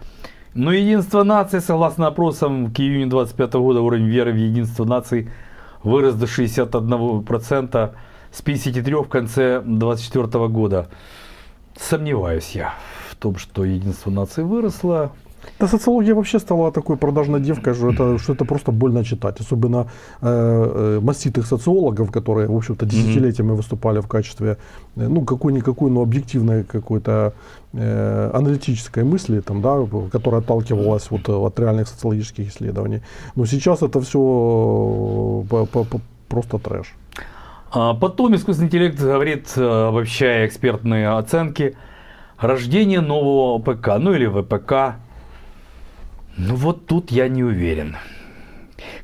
Но единство наций, согласно опросам, к июню 2025 года уровень веры в единство наций вырос до 61% с 53% в конце 2024 года. Сомневаюсь я в том, что единство наций выросло. Да, социология вообще стала такой продажной девкой, что это просто больно читать. Особенно маститых социологов, которые, в общем-то, десятилетиями выступали в качестве, какой-никакой, но объективной какой-то аналитической мысли, там, да, которая отталкивалась вот от реальных социологических исследований. Но сейчас это все просто трэш. Потом искусственный интеллект говорит, обобщая экспертные оценки, рождение нового ОПК, или ВПК. Вот тут я не уверен.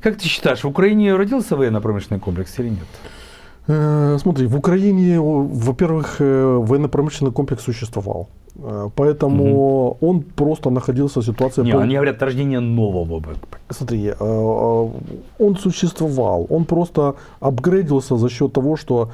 Как ты считаешь, в Украине родился военно-промышленный комплекс или нет? Смотри, в Украине, во-первых, военно-промышленный комплекс существовал. Поэтому он просто находился в ситуации... Нет, они говорят рождение нового ВПК. Смотри, он существовал, он просто апгрейдился за счет того, что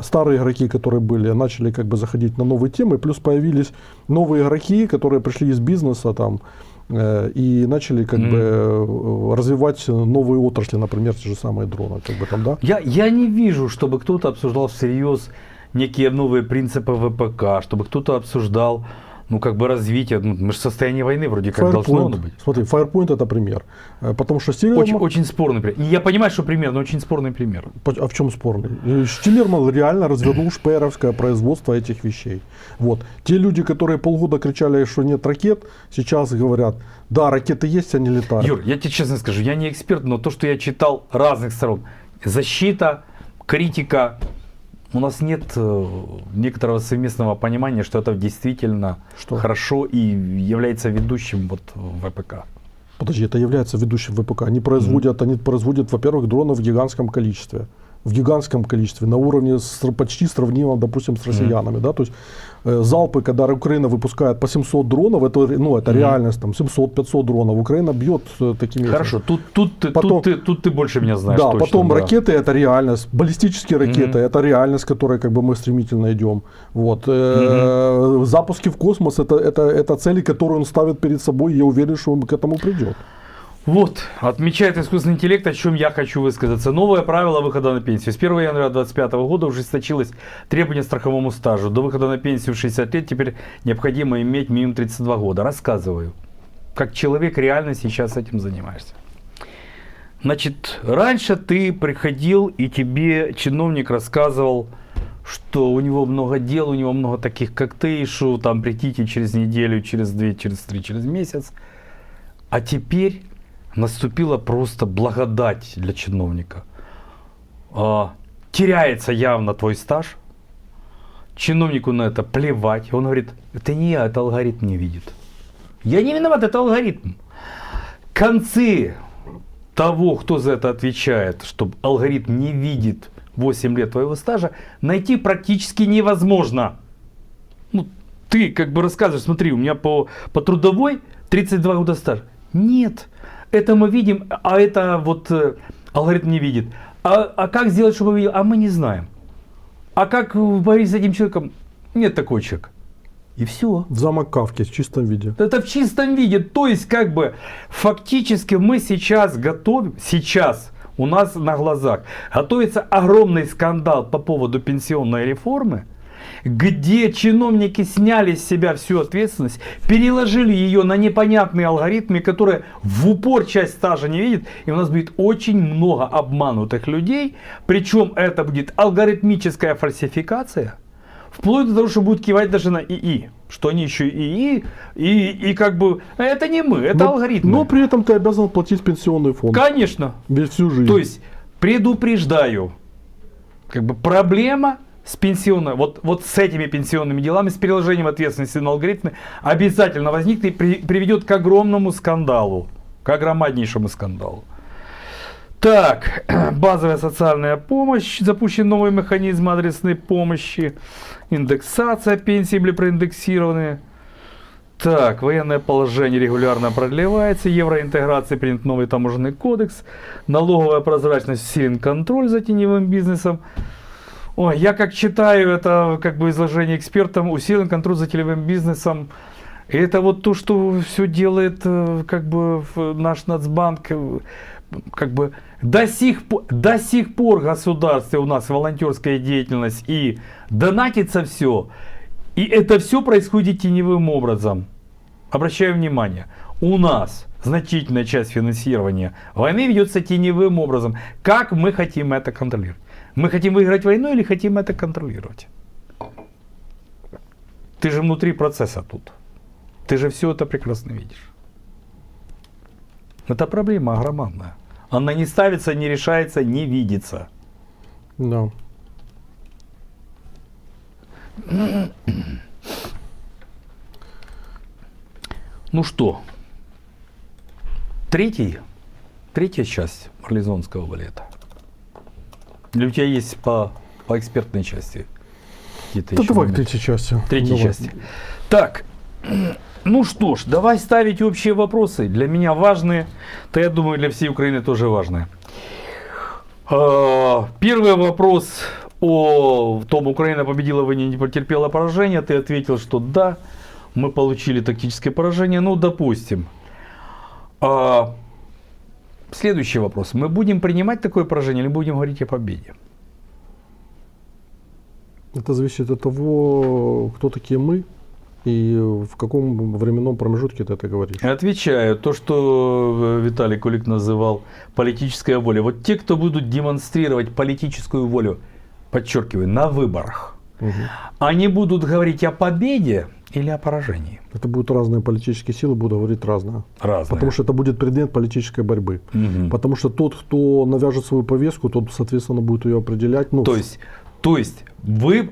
старые игроки, которые были, начали как бы заходить на новые темы, плюс появились новые игроки, которые пришли из бизнеса там, и начали как бы развивать новые отрасли, например, те же самые дроны. Как бы, там, да? Я не вижу, чтобы кто-то обсуждал всерьез некие новые принципы ВПК, чтобы кто-то обсуждал развитие. Мы же в состоянии войны вроде как должно быть. Смотри, Firepoint это пример. Потому что очень спорный пример. Я понимаю, что пример, но очень спорный пример. А в чем спорный? Штиллерман реально развернул шпееровское производство этих вещей. Вот. Те люди, которые полгода кричали, что нет ракет, сейчас говорят, да, ракеты есть, они летают. Юр, я тебе честно скажу, я не эксперт, но то, что я читал разных сторон, защита, критика, у нас нет некоторого совместного понимания, что это действительно хорошо и является ведущим в ВПК. Подожди, это является ведущим ВПК. Они производят, во-первых, дроны в гигантском количестве. На уровне почти сравнимом, допустим, с россиянами. Да? То есть залпы, когда Украина выпускает по 700 дронов, это реальность, там 700-500 дронов. Украина бьет такими... Хорошо, тут ты больше меня знаешь. Да, точно, потом да. ракеты это реальность, баллистические ракеты это реальность, к которой как бы мы стремительно идем. Вот. Запуски в космос это цели, которые он ставит перед собой, и я уверен, что он к этому придет. Вот, отмечает искусственный интеллект, о чем я хочу высказаться. Новое правило выхода на пенсию. С 1 января 2025 года ужесточилось требование к страховому стажу. До выхода на пенсию в 60 лет теперь необходимо иметь минимум 32 года. Рассказываю, как человек реально сейчас этим занимаешься. Значит, раньше ты приходил, и тебе чиновник рассказывал, что у него много дел, у него много таких, как ты, что там придите через неделю, через 2, через 3, через месяц. А теперь... наступила просто благодать для чиновника. Теряется явно твой стаж. Чиновнику на это плевать. Он говорит, это не я, это алгоритм не видит. Я не виноват, это алгоритм. Концы того, кто за это отвечает, чтобы алгоритм не видит 8 лет твоего стажа, найти практически невозможно. Ну, ты как бы рассказываешь, смотри, у меня по трудовой 32 года стажа. Нет. Это мы видим, а это вот алгоритм не видит. А как сделать, чтобы видел? А мы не знаем. А как говорить с этим человеком? Нет такого человека. И все. В замок Кавки в чистом виде. Это в чистом виде. То есть, как бы, фактически мы сейчас готовим, сейчас у нас на глазах готовится огромный скандал по поводу пенсионной реформы, где чиновники сняли с себя всю ответственность, переложили ее на непонятные алгоритмы, которые в упор часть стажа не видят, и у нас будет очень много обманутых людей, причем это будет алгоритмическая фальсификация, вплоть до того, что будут кивать даже на ИИ, что они еще и как бы, это не мы, это алгоритмы. Но при этом ты обязан платить пенсионный фонд. Конечно. Всю жизнь. То есть, предупреждаю, как бы проблема с пенсионной, вот с этими пенсионными делами, с переложением ответственности на алгоритмы обязательно возникнет и приведет к огромному скандалу, к огромнейшему скандалу. Так, базовая социальная помощь, запущен новый механизм адресной помощи, индексация пенсий были проиндексированы. Так, военное положение регулярно продлевается, евроинтеграция, принят новый таможенный кодекс, налоговая прозрачность, усилен контроль за теневым бизнесом. Ой, я как читаю это как бы изложение экспертам, усилен контроль за теневым бизнесом. И это вот то, что все делает как бы наш Нацбанк. Как бы до сих пор в государстве у нас волонтерская деятельность и донатится все. И это все происходит теневым образом. Обращаю внимание, у нас значительная часть финансирования войны ведется теневым образом. Как мы хотим это контролировать? Мы хотим выиграть войну или хотим это контролировать? Ты же внутри процесса тут. Ты же все это прекрасно видишь. Это проблема огромная. Она не ставится, не решается, не видится. Да. Ну что, третья часть марлезонского балета. Или у тебя есть по экспертной части какие-то еще Давай к моменты? третьей части. Третьей части. Так, ну что ж, давай ставить общие вопросы. Для меня важные, то я думаю, для всей Украины тоже важные. Первый вопрос о том, Украина победила, вы не потерпела поражение. Ты ответил, что да, мы получили тактическое поражение. Ну, допустим. Следующий вопрос. Мы будем принимать такое поражение или будем говорить о победе? Это зависит от того, кто такие мы и в каком временном промежутке ты это говоришь. Отвечаю. То, что Виталий Кулик называл политическая воля. Вот те, кто будут демонстрировать политическую волю, подчеркиваю, на выборах, они будут говорить о победе или о поражении? Это будут разные политические силы, будут говорить разное. Разные. Потому что это будет предмет политической борьбы. Потому что тот, кто навяжет свою повестку, тот, соответственно, будет ее определять. Ну, То есть То есть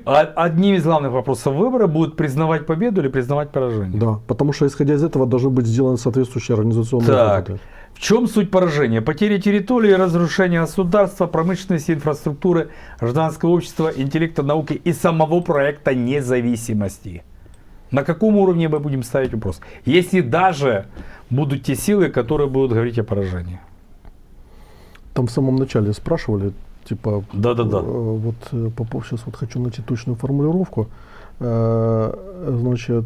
одним из главных вопросов выбора будет признавать победу или признавать поражение. Да, потому что исходя из этого должны быть сделаны соответствующие организационные Так, работы. в чем суть поражения? Потери территории, разрушение государства, промышленности, инфраструктуры, гражданского общества, интеллекта, науки и самого проекта независимости. На каком уровне мы будем ставить вопрос? Если даже будут те силы, которые будут говорить о поражении. Там в самом начале спрашивали, типа, Да-да-да. Попов, сейчас вот хочу найти точную формулировку. Значит,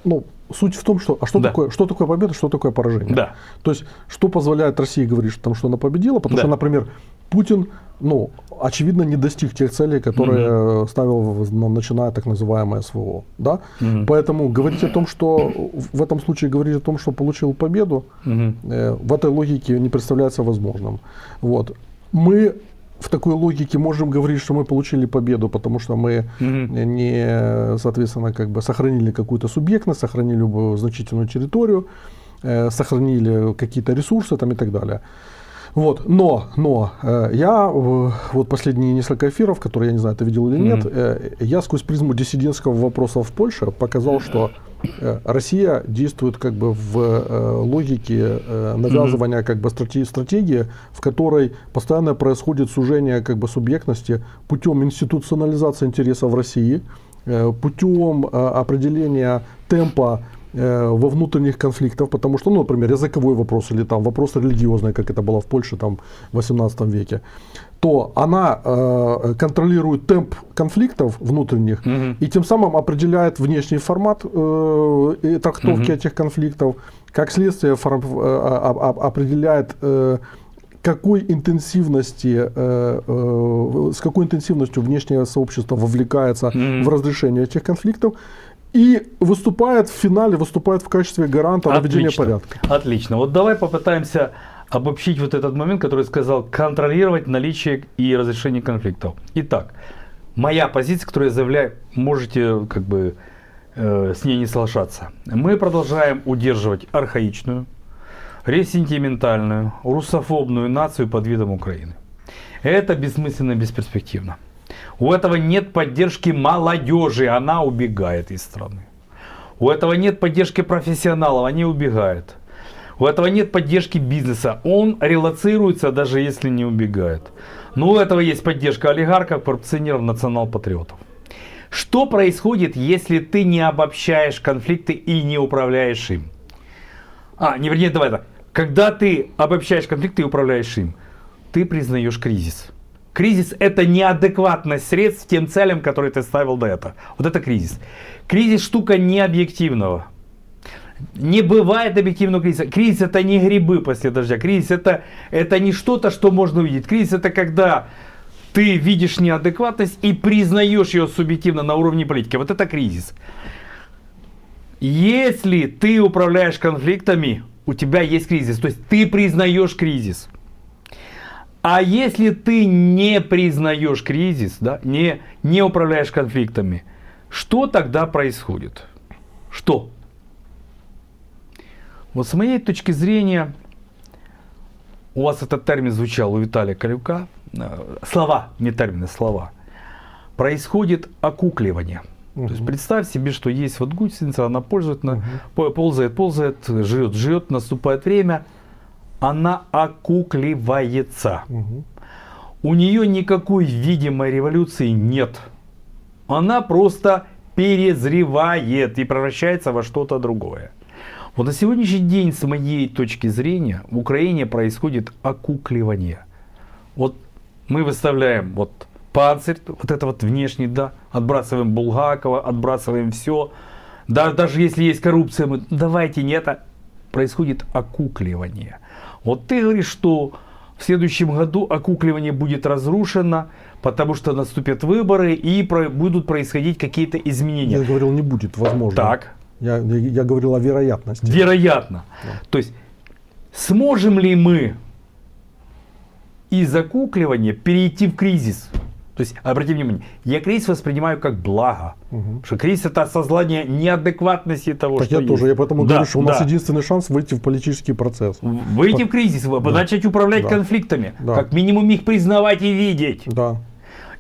ну, суть в том, что, Да. что такое победа, что такое поражение. Да. То есть, что позволяет России говорить, что она победила, потому Да. что, например, Путин, ну, очевидно, не достиг тех целей, которые ставил, начиная так называемое СВО. Да? Поэтому говорить о том, что в этом случае говорить о том, что получил победу, в этой логике не представляется возможным. Вот. Мы в такой логике можем говорить, что мы получили победу, потому что мы не, соответственно, как бы сохранили какую-то субъектность, сохранили значительную территорию, сохранили какие-то ресурсы там, и так далее. Вот. Но я вот последние несколько эфиров, которые, я не знаю, ты видел или нет, я сквозь призму диссидентского вопроса в Польше показал, что Россия действует как бы в логике навязывания как бы стратегии, в которой постоянно происходит сужение как бы субъектности путем институционализации интересов России, путем определения темпа во внутренних конфликтов, потому что, ну, например, языковой вопрос или там вопрос религиозный, как это было в Польше там, в 18 веке, то она контролирует темп конфликтов внутренних и тем самым определяет внешний формат и трактовки этих конфликтов, как следствие определяет какой интенсивности, с какой интенсивностью внешнее сообщество вовлекается в разрешение этих конфликтов. И выступает в финале, выступает в качестве гаранта наведения порядка. Отлично. Вот давай попытаемся обобщить вот этот момент, который сказал, контролировать наличие и разрешение конфликтов. Итак, моя позиция, которую я заявляю, можете как бы с ней не соглашаться. Мы продолжаем удерживать архаичную, ресентиментальную, русофобную нацию под видом Украины. Это бессмысленно и бесперспективно. У этого нет поддержки молодежи, она убегает из страны. У этого нет поддержки профессионалов, они убегают. У этого нет поддержки бизнеса, он релоцируется, даже если не убегает. Но у этого есть поддержка олигархов, коррупционеров, национал-патриотов. Что происходит, если ты не обобщаешь конфликты и не управляешь им? Давай так. Когда ты обобщаешь конфликты и управляешь им, ты признаешь кризис. Кризис – это неадекватность средств тем целям, которые ты ставил до этого. Вот это кризис. Кризис – штука не объективного. Не бывает объективного кризиса. Кризис – это не грибы после дождя. Кризис – это не что-то, что можно увидеть. Кризис – это когда ты видишь неадекватность и признаешь ее субъективно на уровне политики. Вот это кризис. Если ты управляешь конфликтами, у тебя есть кризис. То есть ты признаешь кризис. А если ты не признаешь кризис, да, не управляешь конфликтами, что тогда происходит? Что? Вот с моей точки зрения, у вас этот термин звучал у Виталия Калюка, слова, не термины, слова, происходит окукливание. То есть представь себе, что есть вот гусеница, она ползает, жрет, наступает время, она окукливается. У нее никакой видимой революции нет. Она просто перезревает и превращается во что-то другое. Вот на сегодняшний день, с моей точки зрения, в Украине происходит окукливание. Вот мы выставляем вот панцирь, вот это вот внешний, да, отбрасываем Булгакова, отбрасываем все. Да, даже если есть коррупция, мы давайте не это. Происходит окукливание. Вот ты говоришь, что в следующем году окукливание будет разрушено, потому что наступят выборы и будут происходить какие-то изменения. Я говорил, не будет, возможно. Так. Я говорил о вероятности. Вероятно. Да. То есть, сможем ли мы из окукливания перейти в кризис? То есть, обратите внимание, я кризис воспринимаю как благо. Потому что кризис — это осознание неадекватности того, Так что я есть. тоже, я поэтому Да, говорю, что у нас да. единственный шанс выйти в политический процесс. Выйти в кризис, начать управлять Да. конфликтами. Да. Как минимум их признавать и видеть. Да.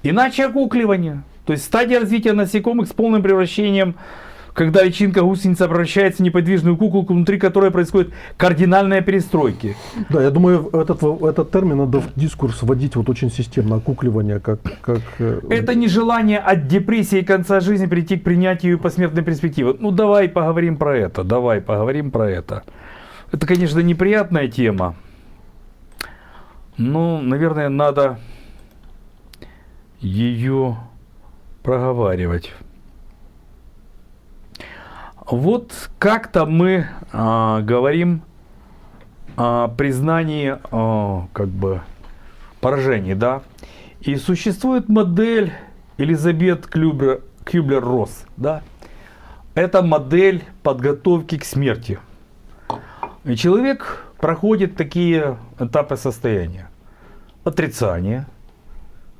Иначе окукливание. То есть стадия развития насекомых с полным превращением, когда личинка гусеница превращается в неподвижную куколку, внутри которой происходит кардинальная перестройки. Да, я думаю, этот термин надо в дискурс вводить вот очень системно, окукливание, как Это нежелание от депрессии и конца жизни прийти к принятию посмертной перспективы. Ну давай поговорим про это, давай поговорим про это. Это, конечно, неприятная тема. Но, наверное, надо ее проговаривать. Вот как-то мы говорим о признании как бы поражений, да? И существует модель Элизабет Кюблер-Росс, да? Это модель подготовки к смерти. И человек проходит такие этапы состояния: отрицание,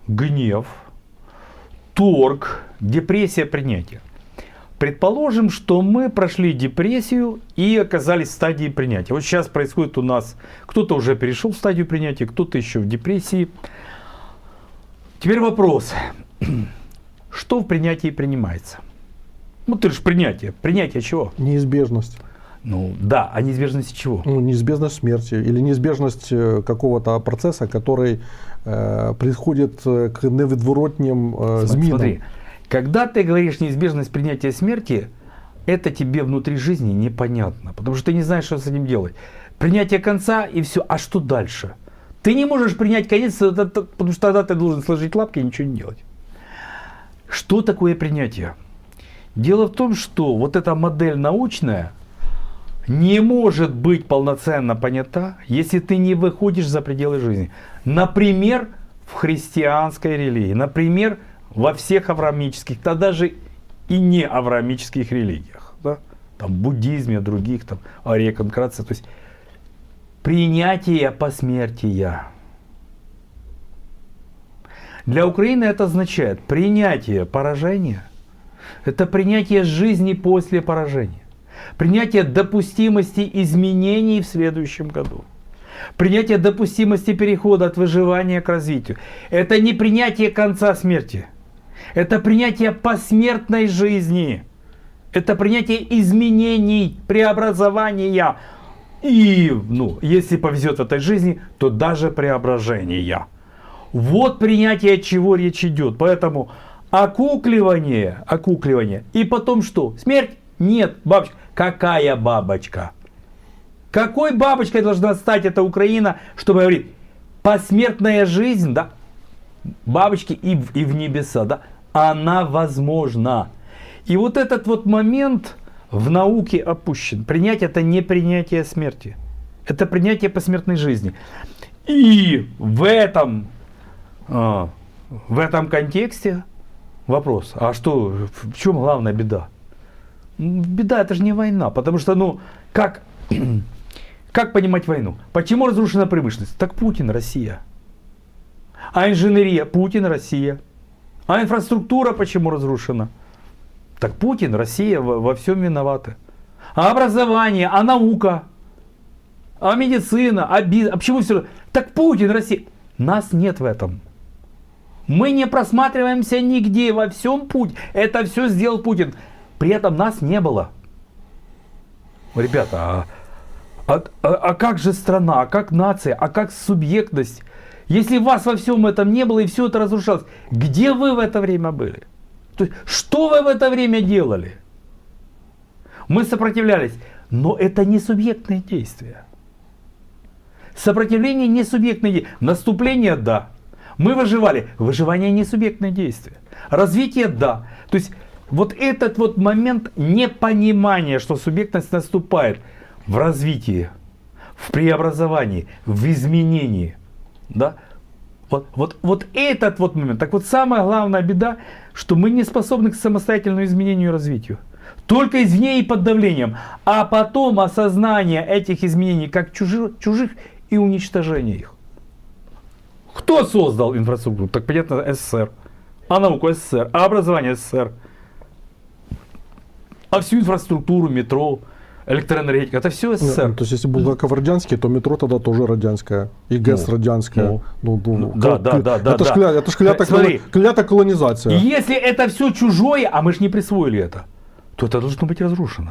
гнев, торг, депрессия, принятие. Предположим, что мы прошли депрессию и оказались в стадии принятия. Вот сейчас происходит у нас, кто-то уже перешел в стадию принятия, кто-то еще в депрессии. Теперь вопрос, что в принятии принимается? Ну ты же принятие. Принятие чего? неизбежность. Ну да, а неизбежность чего? Ну, неизбежность смерти или неизбежность какого-то процесса, который приходит к невідворотнім змінам. Смотри, когда ты говоришь неизбежность принятия смерти, это тебе внутри жизни непонятно, потому что ты не знаешь, что с этим делать. Принятие конца и все, а что дальше? Ты не можешь принять конец, потому что тогда ты должен сложить лапки и ничего не делать. Что такое принятие? Дело в том, что вот эта модель научная не может быть полноценно понята, если ты не выходишь за пределы жизни. Например, в христианской религии, например, во всех авраамических, да даже и не авраамических религиях, да? Там буддизме, других, там, реконкрации, то есть принятие посмертия. Для Украины это означает принятие поражения, это принятие жизни после поражения, принятие допустимости изменений в следующем году. Принятие допустимости перехода от выживания к развитию. Это не принятие конца смерти. Это принятие посмертной жизни. Это принятие изменений, преобразования. И, если повезет в этой жизни, то даже преображения. Вот принятие, от чего речь идет. Поэтому окукливание. И потом что? Смерть? Нет, бабочка. Какая бабочка? Какой бабочкой должна стать эта Украина, чтобы говорить, посмертная жизнь, да, бабочки и в небеса, да, она возможна. И вот этот вот момент в науке опущен. Принятие — это не принятие смерти, это принятие посмертной жизни. И в этом контексте вопрос, а что, в чем главная беда? Беда — это же не война, потому что, как понимать войну? Почему разрушена промышленность? Так Путин, Россия. А инженерия? Путин, Россия. А инфраструктура почему разрушена? Так Путин, Россия во всем виноваты. А образование? А наука? А медицина? А бизнес? А почему все? Так Путин, Россия. Нас нет в этом. Мы не просматриваемся нигде, во всем путь. Это все сделал Путин. При этом нас не было. Ребята, а как же страна, а как нация, а как субъектность? Если вас во всем этом не было и все это разрушалось, где вы в это время были? То есть, что вы в это время делали? Мы сопротивлялись, но это не субъектное действие. Сопротивление не субъектное действие. Наступление — да. Мы выживали. Выживание не субъектное действие. Развитие — да. То есть вот этот вот момент непонимания, что субъектность наступает в развитии, в преобразовании, в изменении. Да? Вот этот вот момент. Так вот, самая главная беда, что мы не способны к самостоятельному изменению и развитию. Только извне и под давлением. А потом осознание этих изменений как чужих и уничтожение их. Кто создал инфраструктуру? Так понятно, СССР. а науку СССР, а образование СССР, а всю инфраструктуру, метро, электроэнергетика, это все СССР. То есть, если Булгаков радянский, то метро тогда тоже радянское. И ГЭС радянское. Да. Это ж клята колонизация. И если это все чужое, а мы же не присвоили это, то это должно быть разрушено.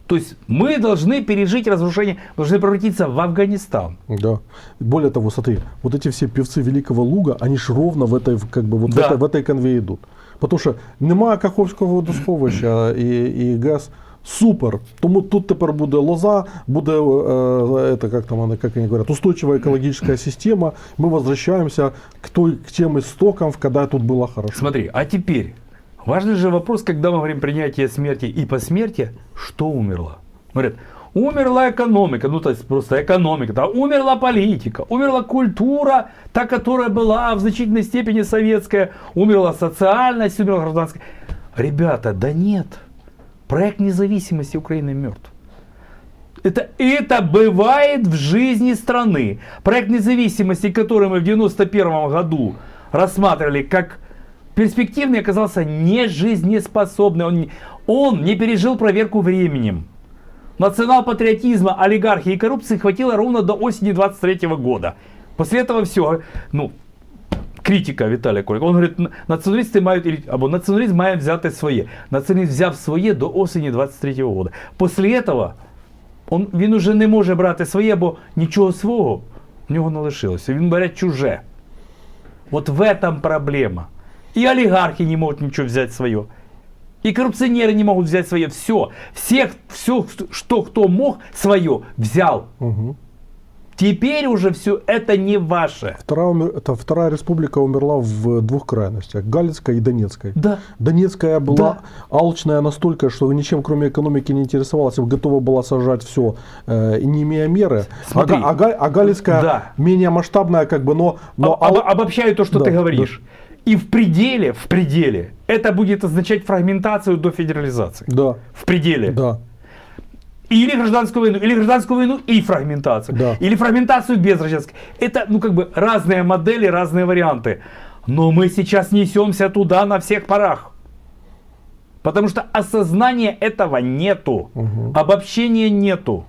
То есть мы должны пережить разрушение, должны превратиться в Афганистан. Да. Более того, смотри, вот эти все певцы Великого Луга, они ж ровно в этой, как бы, вот в этой конве идут. Потому що немає Каховського водосховища і ГЕС. Супер. Тому тут тепер буде лоза, буде это, как они говорят, устойчивая экологическая система. Мы возвращаемся к тем истокам, когда тут было хорошо. Смотри, а теперь важный же вопрос, когда мы говорим принятие смерти и посмертия, что умерло? Говорят, умерла экономика, ну то есть просто экономика, да, умерла политика, умерла культура, та, которая была в значительной степени советская, умерла социальность, умерла гражданская. Ребята, да нет. Проект независимости Украины мертв. Это бывает в жизни страны. Проект независимости, который мы в 1991 году рассматривали как перспективный, оказался нежизнеспособный. Он не пережил проверку временем. Национал-патриотизма, олигархии и коррупции хватило ровно до осени 23 года. После этого все. Критика Віталія Куліка. Он говорить, націоналісти мають, або націоналізм має взяти своє. Націоналізм взяв своє до осені 23-го року. Після цього він уже не може брати своє, бо нічого свого в нього не лишилося. Він бере чуже. От в этом проблема. И олигархи не могут ничего взять свое. И коррупционеры не могут взять свое. Все, что кто мог, свое взял. Угу. Теперь уже все это не ваше. Вторая республика умерла в двух крайностях. Галицкая и Донецкая. Да. Донецкая была алчная настолько, что ничем кроме экономики не интересовалась, готова была сожрать все, не имея меры. Смотри, а Галицкая менее масштабная, как бы, но обобщаю то, что ты говоришь. Да. И в пределе это будет означать фрагментацию до федерализации. Да. В пределе. Да. Или гражданскую войну и фрагментацию. Да. Или фрагментацию без гражданской. Это, разные модели, разные варианты. Но мы сейчас несемся туда на всех парах. Потому что осознания этого нету. Угу. Обобщения нету.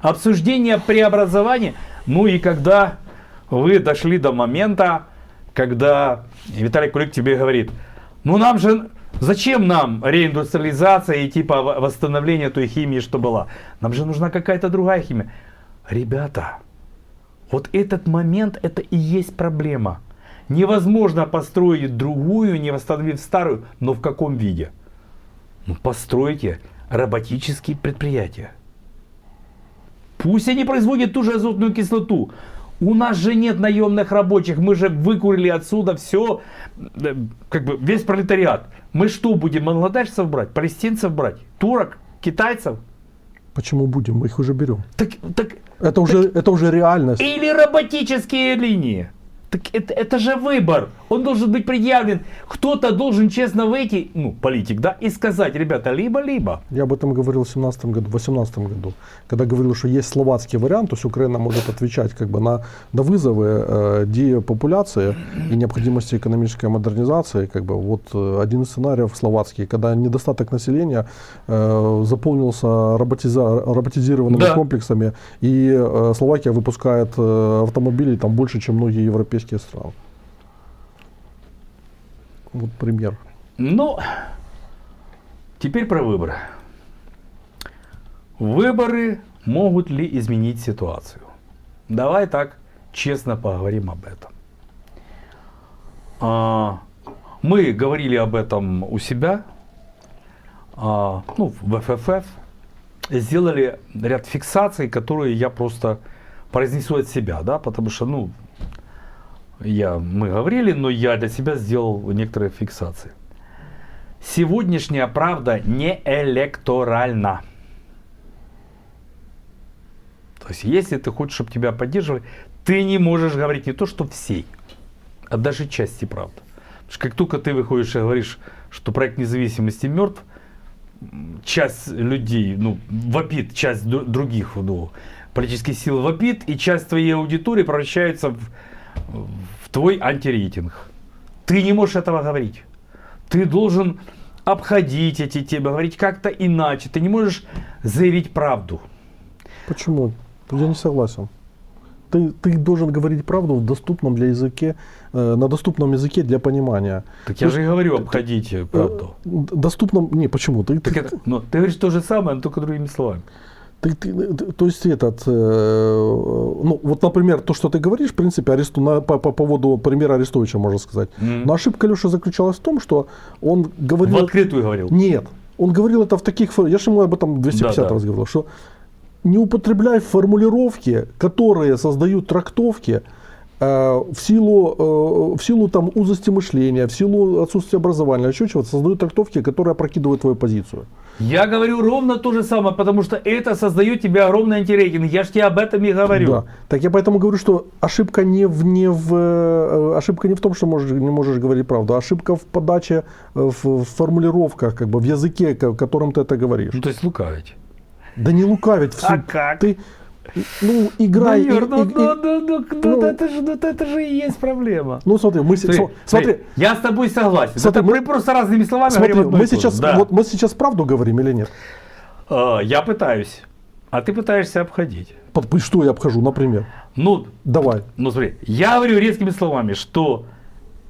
Обсуждения преобразования. Ну и когда вы дошли до момента, когда Виталий Кулик тебе говорит, зачем нам реиндустриализация и типа восстановление той химии, что была? Нам же нужна какая-то другая химия. Ребята, вот этот момент, это и есть проблема. Невозможно построить другую, не восстановив старую, но в каком виде? Постройте роботические предприятия. Пусть они производят ту же азотную кислоту. У нас же нет наемных рабочих, мы же выкурили отсюда все, весь пролетариат. Мы что, будем бангладешцев брать, палестинцев брать, турок, китайцев? Почему будем? Мы их уже берем. Это уже реальность. Или роботические линии. Так это же выбор. Он должен быть предъявлен. Кто-то должен честно выйти, политик, да, и сказать, ребята, либо-либо. Я об этом говорил в 2017 году, 2018 году, когда говорил, что есть словацкий вариант, то есть Украина может отвечать на вызовы депопуляции и необходимости экономической модернизации. Вот один из сценариев словацкий, когда недостаток населения заполнился роботизированными комплексами, и Словакия выпускает автомобилей там больше, чем многие европейские страны. Вот пример. Теперь про выборы. Выборы могут ли изменить ситуацию? Давай так честно поговорим об этом. Мы говорили об этом у себя, в ФФФ. Сделали ряд фиксаций, которые я просто произнесу от себя, да, потому что, мы говорили, но я для себя сделал некоторые фиксации. Сегодняшняя правда не электоральна. То есть, если ты хочешь, чтобы тебя поддерживали, ты не можешь говорить не то, что всей, а даже части правды. Потому что как только ты выходишь и говоришь, что проект независимости мертв, часть людей, вопит, часть других политических сил вопит, и часть твоей аудитории превращается в твой антирейтинг. ты не можешь этого говорить. Ты должен обходить эти темы, говорить как-то иначе. Ты не можешь заявить правду. Почему? Я не согласен. Ты должен говорить правду в доступном для языке, на доступном языке для понимания. Так я же и говорю, обходите правду. Доступном... Не, почему? Ты говоришь то же самое, но только другими словами. То есть ну, вот, например, то, что ты говоришь, в принципе, по поводу примера Арестовича, можно сказать. Но ошибка Леши заключалась в том, что он говорил... В открытую говорил. Нет. Он говорил это в таких... Я же ему об этом 250 раз говорил, что не употребляй формулировки, которые создают трактовки в силу там, узости мышления, в силу отсутствия образования, еще чего-то, создают трактовки, которые опрокидывают твою позицию. Я говорю ровно то же самое, потому что это создает тебе огромный антирейтинг. Я же тебе об этом и говорю. Да. Так я поэтому говорю, что ошибка не в том, что не можешь говорить правду, а ошибка в подаче, в формулировках, как бы в языке, которым ты это говоришь. Ну, то есть лукавить. Да не лукавить. А как? Ты, играй. Юр, это же и есть проблема. Ну смотри, смотри. Я с тобой согласен. Смотри, мы просто разными словами смотри, говорим одно и то же. Да. мы сейчас правду говорим или нет? Я пытаюсь, а ты пытаешься обходить. Что я обхожу, например? Ну, давай. Ну смотри, я говорю резкими словами, что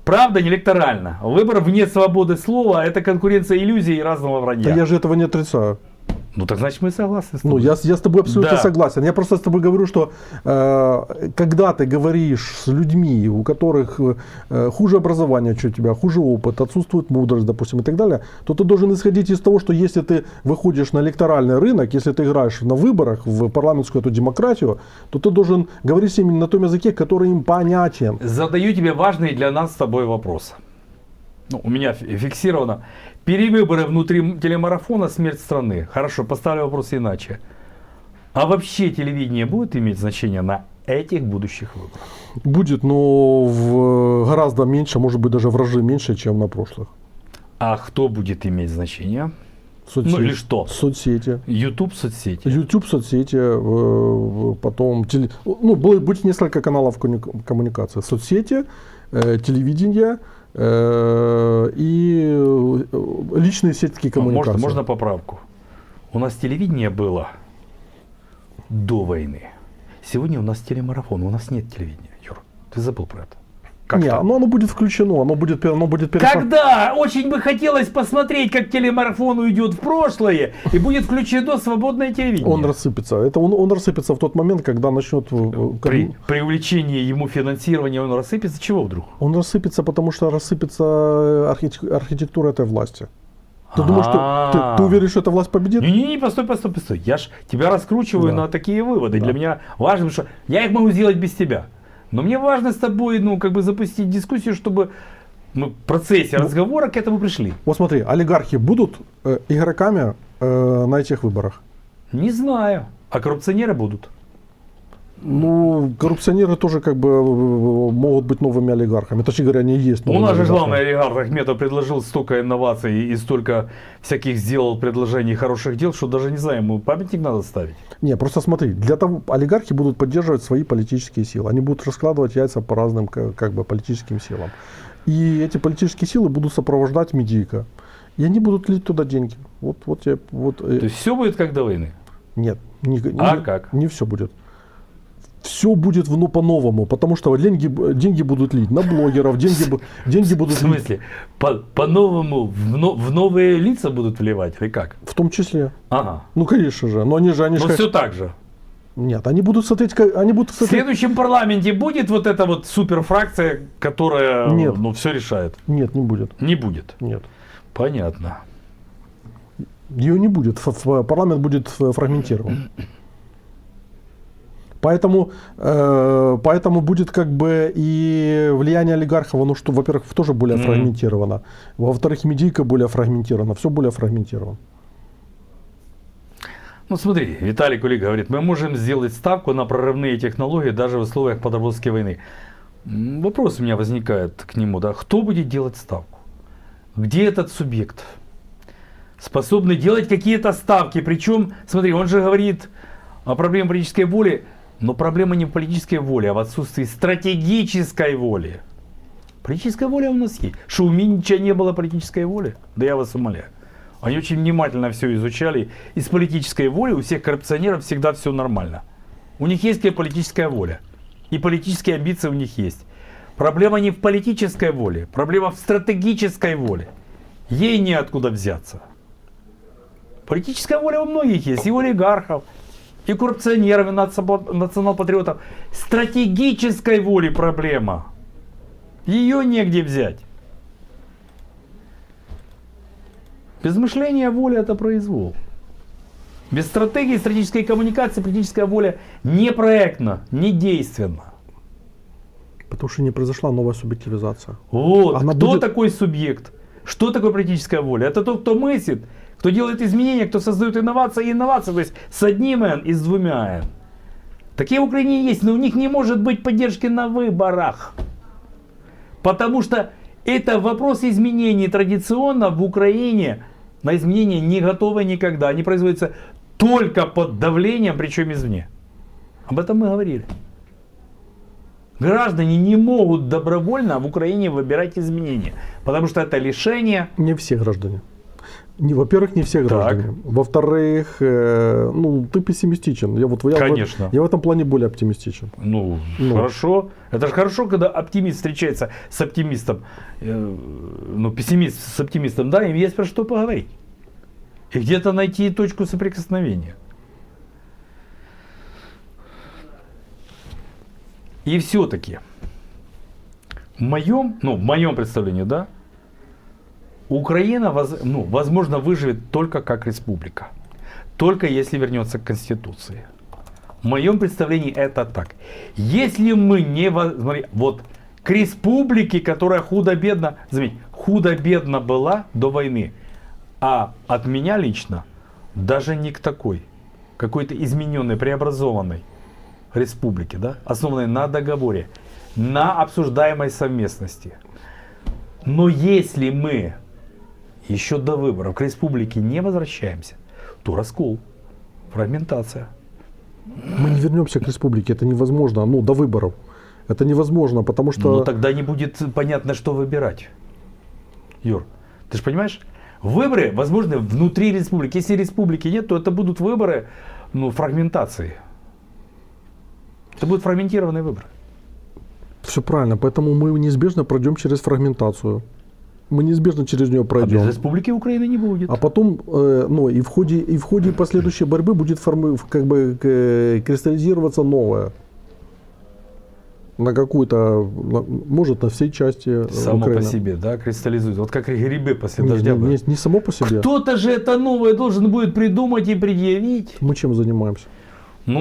правда не электоральна. Выбор вне свободы слова – это конкуренция иллюзий и разного вранья. Да я же этого не отрицаю. Ну так значит мы согласны с тобой. Ну я с тобой абсолютно согласен. Я просто с тобой говорю, что когда ты говоришь с людьми, у которых хуже образование, чем у тебя, хуже опыт, отсутствует мудрость, допустим, и так далее, то ты должен исходить из того, что если ты выходишь на электоральный рынок, если ты играешь на выборах в парламентскую эту демократию, то ты должен говорить с ними на том языке, который им понятен. Задаю тебе важный для нас с тобой вопрос. Ну, у меня фиксировано. Перевыборы внутри телемарафона «Смерть страны». Хорошо, поставлю вопрос иначе. А вообще телевидение будет иметь значение на этих будущих выборах? Будет, но гораздо меньше, может быть даже в разы меньше, чем на прошлых. А кто будет иметь значение? Соцсети. Ну или что? Соцсети. YouTube соцсети. YouTube соцсети, потом будет несколько каналов коммуникации. Соцсети, телевидение и личные сетки коммуникации. Можно поправку? У нас телевидение было до войны. Сегодня у нас телемарафон, у нас нет телевидения. Юр, ты забыл про это? Как нет, оно будет включено, оно будет Когда очень бы хотелось посмотреть, как телемарафон уйдет в прошлое и будет включено свободное телевидение. Он рассыпется. Он рассыпется в тот момент, когда начнет... При увеличении ему финансирования он рассыпется. Чего вдруг? Он рассыпется, потому что рассыпется архитектура этой власти. Ты думаешь, что ты уверен, что эта власть победит? Не, постой. Я ж тебя раскручиваю на такие выводы. Для меня важно, что я их могу сделать без тебя. Но мне важно с тобой, запустить дискуссию, чтобы мы в процессе разговора к этому пришли. Вот смотри, олигархи будут игроками на этих выборах? Не знаю. А коррупционеры будут? Ну, коррупционеры тоже могут быть новыми олигархами. Точнее говоря, они есть новыми олигархами. У нас же олигархами. главный олигарх Ахметов предложил столько инноваций и столько всяких сделал предложений хороших дел, что даже не знаю, ему памятник надо ставить. Не, просто смотри, для того олигархи будут поддерживать свои политические силы. Они будут раскладывать яйца по разным политическим силам. И эти политические силы будут сопровождать медийка. И они будут лить туда деньги. То есть все будет как до войны? Нет. Как? Не все будет. Все будет по-новому, потому что деньги будут лить на блогеров, деньги будут в смысле? По-новому в новые лица будут вливать или как? В том числе. Ага. Ну, конечно же. Но все так же. Нет, они будут смотреть... В следующем парламенте будет вот эта вот суперфракция, которая все решает? Нет, не будет. Не будет? Нет. Понятно. Ее не будет. Парламент будет фрагментирован. Поэтому будет и влияние олигархов, оно, что, во-первых, тоже более фрагментировано. Во-вторых, медийка более фрагментирована. Все более фрагментировано. Ну смотри, Виталий Кулик говорит, мы можем сделать ставку на прорывные технологии даже в условиях подработки войны. Вопрос у меня возникает к нему, да, кто будет делать ставку? Где этот субъект? Способный делать какие-то ставки, причем, смотри, он же говорит о проблеме политической воли, но проблема не в политической воле, а в отсутствии стратегической воли. Политическая воля у нас есть. Что у Минича не было политической воли? Да я вас умоляю. Они очень внимательно все изучали. И с политической волей у всех коррупционеров всегда все нормально. У них есть политическая воля. И политические амбиции у них есть. Проблема не в политической воле. Проблема в стратегической воле. Ей неоткуда взяться. Политическая воля у многих есть. И у олигархов, и коррупционеров, и национал-патриотов. Стратегической воли проблема. Ее негде взять. Без мышления воля это произвол. Без стратегии, стратегической коммуникации политическая воля не проектна, не действенна. Потому что не произошла новая субъективизация. Вот. Она Кто будет- такой субъект? Что такое политическая воля? Это тот, кто мыслит, кто делает изменения, кто создает инновации и инновации. То есть с одним N и с двумя N. Такие в Украине есть, но у них не может быть поддержки на выборах. Потому что это вопрос изменений традиционно в Украине. На изменения не готовы никогда. Они производятся только под давлением, причем извне. Об этом мы говорили. Граждане не могут добровольно в Украине выбирать изменения. Потому что это лишение. Не все граждане. Во-первых, не все граждане. Во-вторых, ну, ты пессимистичен. Конечно. Я в этом плане более оптимистичен. Ну, Ну. хорошо. Это же хорошо, когда оптимист встречается с оптимистом. Ну, пессимист с оптимистом, да, им есть про что поговорить. И где-то найти точку соприкосновения. И все-таки в моем представлении, да, Украина, возможно, выживет только как республика. Только если вернется к Конституции. В моем представлении это так. Если мы не... Смотри, вот к республике, которая худо-бедно... Заметь, худо-бедно была до войны. А от меня лично даже не к такой. Какой-то измененной, преобразованной республике, да, основанной на договоре, на обсуждаемой совместности. Но если мы еще до выборов к республике не возвращаемся, то раскол, фрагментация. Мы не вернемся к республике, это невозможно, до выборов. Это невозможно, потому что... Но тогда не будет понятно, что выбирать. Юр, ты же понимаешь? Выборы возможны внутри республики. Если республики нет, то это будут выборы фрагментации. Это будут фрагментированные выборы. Все правильно, поэтому мы неизбежно пройдем через фрагментацию. Мы неизбежно через нее А пройдем. без республики Украины не будет. А потом, и в ходе последующей борьбы будет кристаллизироваться новое. На какую-то, может, на всей части Само Украины. по себе, да, кристаллизует. Вот как грибы после Не, дождя. не само по себе. Кто-то же это новое должен будет придумать и предъявить. Мы чем занимаемся?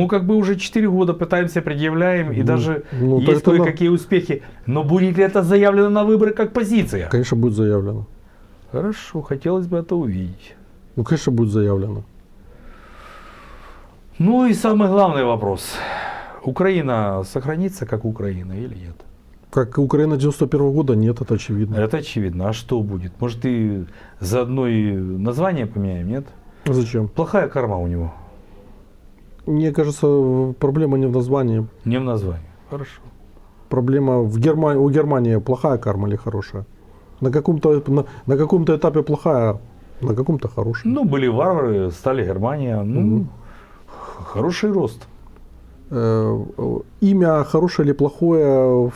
Как бы уже 4 года пытаемся, предъявляем, и даже то есть это кое-какие успехи. Но будет ли это заявлено на выборы как позиция? Конечно, будет заявлено. Хорошо, хотелось бы это увидеть. Конечно, будет заявлено. Ну и самый главный вопрос. Украина сохранится как Украина или нет? Как Украина 91 года, нет, это очевидно. Это очевидно. А что будет? Может, и заодно и название поменяем, нет? А зачем? Плохая карма у него. Мне кажется, проблема не в названии. Не в названии. Хорошо. Проблема у Германии плохая карма или хорошая? На каком-то этапе плохая, на каком-то хорошая. Были варвары, стали Германия. Хороший рост. Имя хорошее или плохое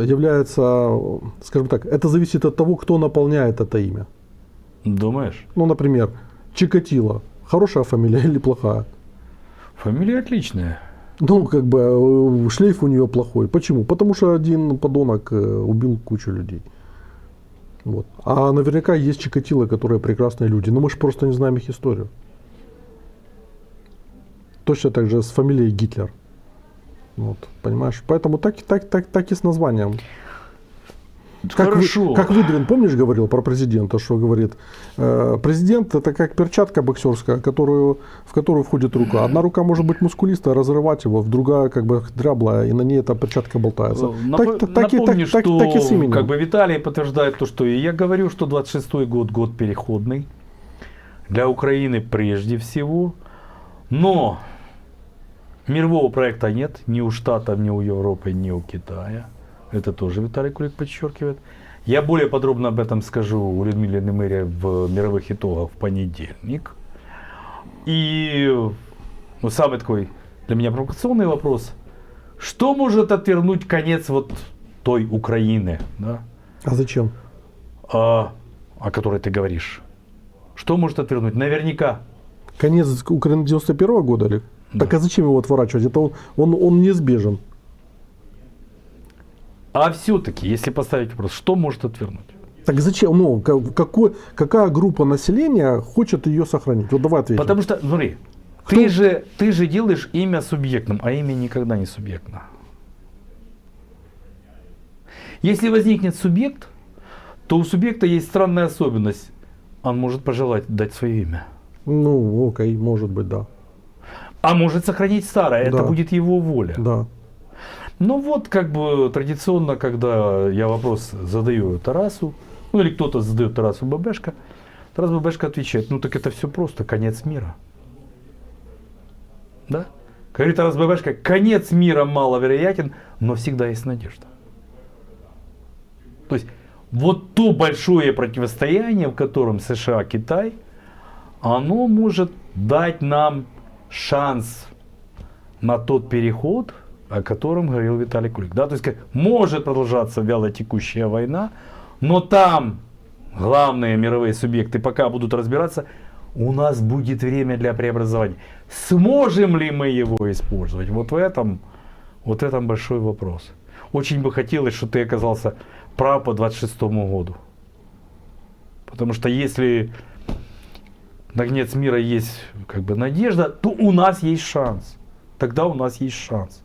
является, скажем так, это зависит от того, кто наполняет это имя. Думаешь? Например, Чикатило. Хорошая фамилия или плохая? Фамилия отличная. Шлейф у нее плохой. Почему? Потому что один подонок убил кучу людей. Вот. А наверняка есть Чикатило, которые прекрасные люди. Но мы же просто не знаем их историю. Точно так же с фамилией Гитлер. Вот, понимаешь? Поэтому так и с названием. Хорошо. Как Выдрин, помнишь, говорил про президента, что говорит, президент это как перчатка боксерская, в которую входит рука. Одна рука может быть мускулистая, разрывать его, другая дряблая, и на ней эта перчатка болтается. Напомню, что так и с именем. Виталий подтверждает то, что и я говорю, что 26-й год переходный. Для Украины прежде всего. Но мирового проекта нет ни у Штатов, ни у Европы, ни у Китая. Это тоже Виталий Кулик подчеркивает. Я более подробно об этом скажу у Людмилы Немыри в мировых итогах в понедельник. И ну, самый такой для меня провокационный вопрос. Что может отвернуть конец вот той Украины, да? А зачем? О которой ты говоришь? Что может отвернуть? Наверняка. Конец Украины 91-го года, Олег? Да. Так а зачем его отворачивать? Это он неизбежен. А все-таки, если поставить вопрос, что может отвернуть? Так зачем? Ну, какая группа населения хочет ее сохранить? Вот давай ответим. Потому что, смотри, Кто? ты же делаешь имя субъектным, а имя никогда не субъектно. Если возникнет субъект, то у субъекта есть странная особенность. Он может пожелать дать свое имя. Ну, окей, может быть, да. А может сохранить старое. Это Да. будет его воля. Да. Ну вот, как бы традиционно, когда я вопрос задаю Тарасу, ну или кто-то задает Тарасу Бабешко, Тарас Бабешко отвечает, ну так это все просто, конец мира. Да? Говорит Тарас Бабешко, конец мира маловероятен, но всегда есть надежда. То есть вот то большое противостояние, в котором США, Китай, оно может дать нам шанс на тот переход, о котором говорил Виталий Кулик. Да? То есть может продолжаться вялотекущая война, но там главные мировые субъекты пока будут разбираться, у нас будет время для преобразования. Сможем ли мы его использовать? Вот в этом большой вопрос. Очень бы хотелось, чтобы ты оказался прав по 26 году. Потому что если на конец мира есть как бы надежда, то у нас есть шанс. Тогда у нас есть шанс.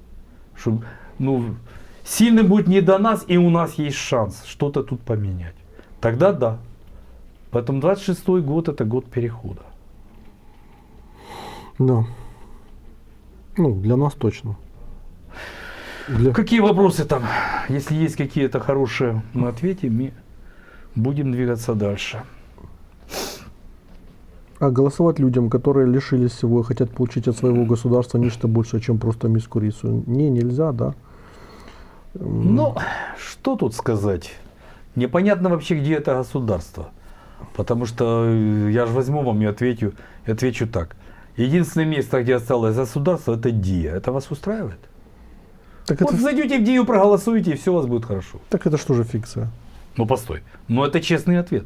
Что, ну, сильно будет не до нас, и у нас есть шанс что-то тут поменять. Тогда да. Поэтому 26-й год это год перехода. Да. Ну, для нас точно. Какие вопросы там? Если есть какие-то хорошие, мы ответим и будем двигаться дальше. А голосовать людям, которые лишились всего и хотят получить от своего государства нечто большее, чем просто миску рису, нельзя, да? Ну, что тут сказать? Непонятно вообще, где это государство. Потому что я же возьму вам и отвечу так. Единственное место, где осталось государство, это ДИА. Это вас устраивает? Так Вот это, зайдете в ДИА, проголосуете, и все у вас будет хорошо. так это что же фикция? Ну, постой. Но это честный ответ.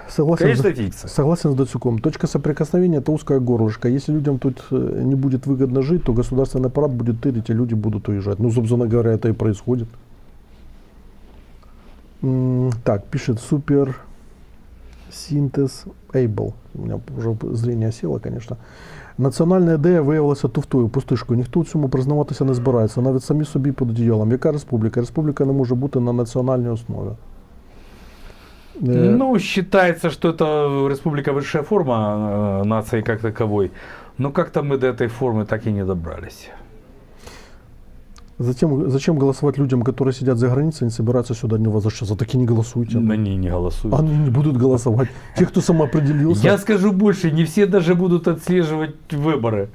Согласен, Конечно, фикция. согласен с Дацюком. Точка соприкосновения – это узкое горлышко. Если людям тут не будет выгодно жить, то государственный аппарат будет тырить, и люди будут уезжать. Ну, собственно говоря, это и происходит. Так, пишет супер синтез Able. У меня уже зрение село, конечно. Національна ідея виявилася туфтою, пустишкою. Ніхто у цьому признаватися не збирається, навіть самі собі під одіялом. Яка республіка? Республіка не може бути на національній основі. Ну, считается, что это республика высшая форма нации как таковой. Но как-то мы до этой формы так и не добрались. Зачем голосовать людям, которые сидят за границей, не собираются сюда не возвращаться? Так и не голосуйте. Они не голосуют. Они не будут голосовать. Те, кто самоопределился. Я скажу больше, не все даже будут отслеживать выборы.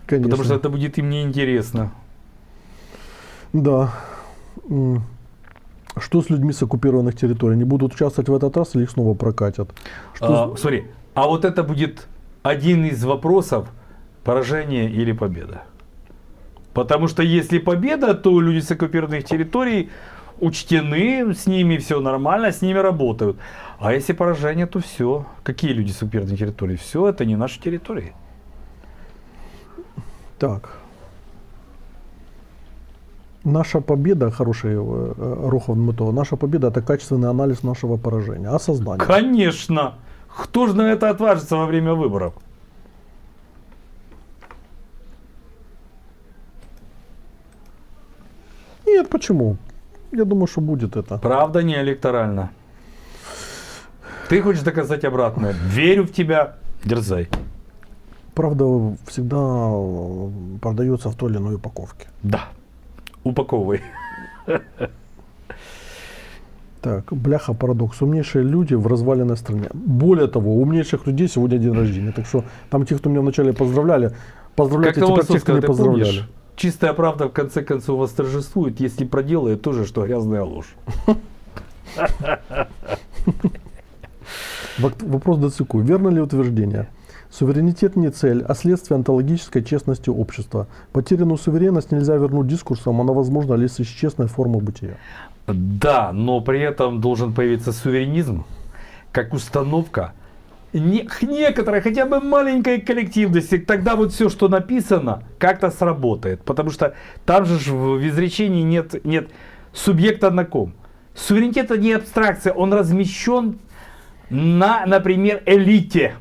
Конечно. Потому что это будет им неинтересно. Да. Что с людьми с оккупированных территорий? Они будут участвовать в этот раз или их снова прокатят? Смотри, а вот это будет один из вопросов: поражение или победа. Потому что если победа, то люди с оккупированных территорий учтены, с ними все нормально, с ними работают. А если поражение, то все. Какие люди с оккупированных территорий? Все, это не наши территории. Так. Наша победа, хороший Рохов Дмитро, наша победа – это качественный анализ нашего поражения, осознание. Конечно! Кто же на это отважится во время выборов? Нет, почему? Я думаю, что будет это. Правда не электорально. Ты хочешь доказать обратное? Верю в тебя, дерзай. Правда всегда продается в той или иной упаковке. Да, упаковывай. Так, бляха, парадокс. Умнейшие люди в разваленной стране. Более того, у умнейших людей сегодня день рождения. Так что там те, кто меня вначале поздравляли, Как поздравляйте того теперь тех, кто Высоцкого, не ты поздравляли. помнишь? чистая правда в конце концов восторжествует, если проделает то же, что грязная ложь. Вопрос Дацюку. Верно ли утверждение? Суверенитет не цель, а следствие онтологической честности общества. Потерянную суверенность нельзя вернуть дискурсом, она возможна лишь из честной формы бытия. Да, но при этом должен появиться суверенизм как установка некоторой, хотя бы маленькой коллективности. Тогда вот все, что написано, как-то сработает. Потому что там же в изречении нет субъекта на ком. Суверенитет это не абстракция, он размещен на, например, элите.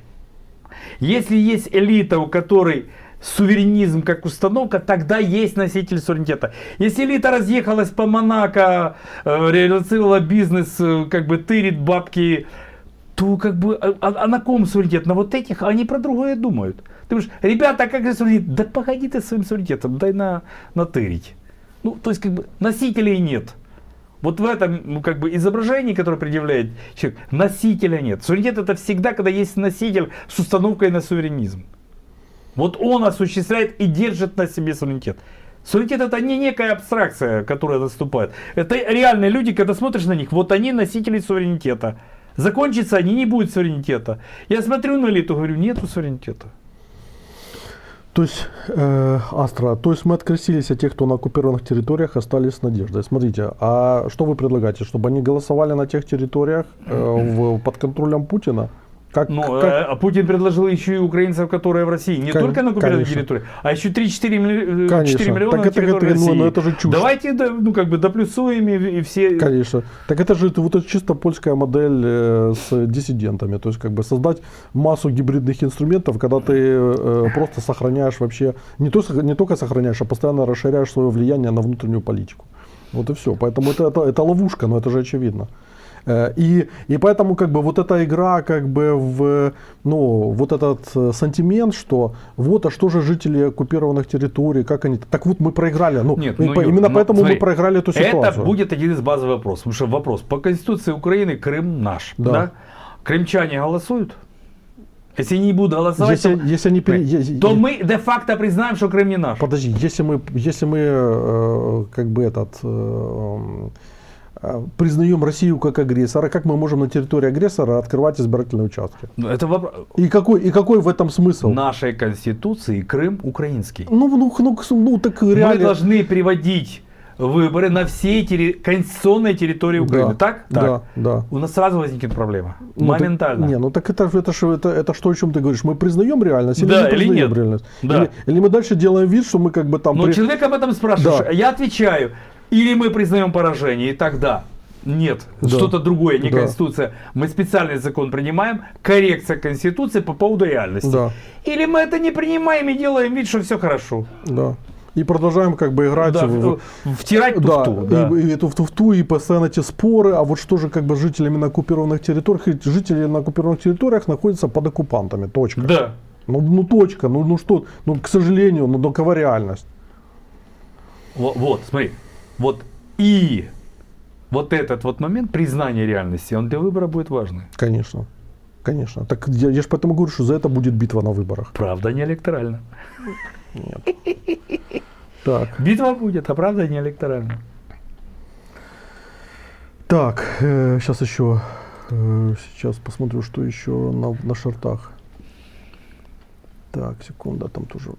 Если есть элита, у которой суверенизм как установка, тогда есть носитель суверенитета. Если элита разъехалась по Монако, реализовала бизнес, как бы тырит бабки, то как бы, а на ком суверенитет? На вот этих, они про другое думают. Ты говоришь, ребята, а как же суверенитет? Да погоди ты своим суверенитетом, дай натырить. Ну, то есть, как бы, носителей нет. Вот в этом, ну, как бы, изображении, которое предъявляет человек, носителя нет. Суверенитет это всегда, когда есть носитель с установкой на суверенизм. Вот он осуществляет и держит на себе суверенитет. Суверенитет это не некая абстракция, которая наступает. Это реальные люди, когда смотришь на них, вот они носители суверенитета. Закончится они, не будет суверенитета. Я смотрю на элиту, говорю, нету суверенитета. То есть, Астра, то есть мы открестились от тех, кто на оккупированных территориях остались с надеждой. Смотрите, а что вы предлагаете? Чтобы они голосовали на тех территориях под контролем Путина? А Путин предложил еще и украинцев, которые в России. Не только на оккупированных территориях, а еще 3-4 миллиона на территории России. Это же чушь. Давайте доплюсуем и все... Конечно. Так это же вот это чисто польская модель с диссидентами. То есть как бы создать массу гибридных инструментов, когда ты просто сохраняешь вообще, не только сохраняешь, а постоянно расширяешь свое влияние на внутреннюю политику. Вот и все. Поэтому это ловушка, но это же очевидно. И поэтому как бы вот эта игра как бы вот этот сантимент, что вот, а что же жители оккупированных территорий, как они, так вот мы проиграли, именно поэтому мы проиграли эту ситуацию. Это будет один из базовых вопросов, потому что вопрос, по Конституции Украины Крым наш, да? Крымчане голосуют? Если они не будут голосовать, то мы де-факто признаем, что Крым не наш. Подожди, если мы как бы признаем Россию как агрессора, как мы можем на территории агрессора открывать избирательные участки? Это вопрос. И какой в этом смысл? В нашей Конституции Крым украинский. Так реально. Мы должны приводить выборы на всей конституционной территории Украины. Так? Да. У нас сразу возникнет проблема. Моментально. Это что, о чем ты говоришь? Мы признаем реальность или да, не признаем или нет? реальность? Да. Или мы дальше делаем вид, что мы как бы там... Но человек об этом спрашивает. Да. Я отвечаю. Или мы признаем поражение, и тогда нет, что-то другое, не Конституция. Мы специальный закон принимаем, коррекция Конституции по поводу реальности. Да. Или мы это не принимаем и делаем вид, что все хорошо. Да. И продолжаем как бы играть втирать туфту. И эту туфту, и постоянно эти споры. А вот что же как бы с жителями на оккупированных территориях? Жители на оккупированных территориях находятся под оккупантами. Точка. Да. Точка. Что? К сожалению, такова реальность. Вот, смотри. Вот и вот этот вот момент признания реальности, он для выбора будет важный. Конечно. Так я же поэтому говорю, что за это будет битва на выборах. Правда не электорально. Нет. Так. Битва будет, а правда не электорально. Так, сейчас посмотрю, что еще на шортах. Так, секунда, там тоже,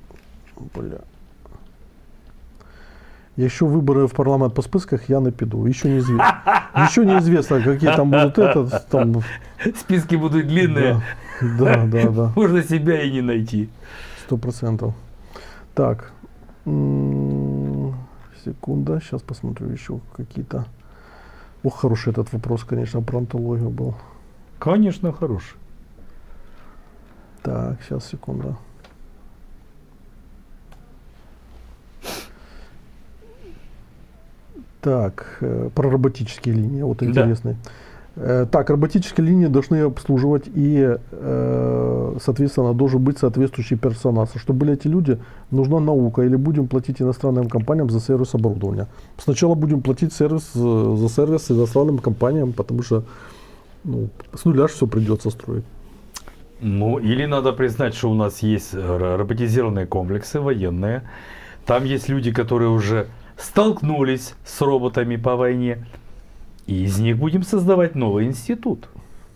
Еще выборы в парламент по списках я не піду. Еще неизвестно, какие там будут Списки будут длинные. Да. Можно себя и не найти. 100%. Так. Секунда, сейчас посмотрю еще какие-то. Ох, хороший этот вопрос, конечно, про антологию был. Конечно, хороший. Так, сейчас, секунда. Так, про роботические линии, вот интересный. Так, роботические линии должны обслуживать и, соответственно, должен быть соответствующий персонал. Чтобы были эти люди, нужна наука, или будем платить иностранным компаниям за сервис оборудования. Сначала будем платить за сервис иностранным компаниям, потому что с нуля все придется строить. Или надо признать, что у нас есть роботизированные комплексы военные, Там есть люди, которые уже столкнулись с роботами по войне. И из них будем создавать новый институт.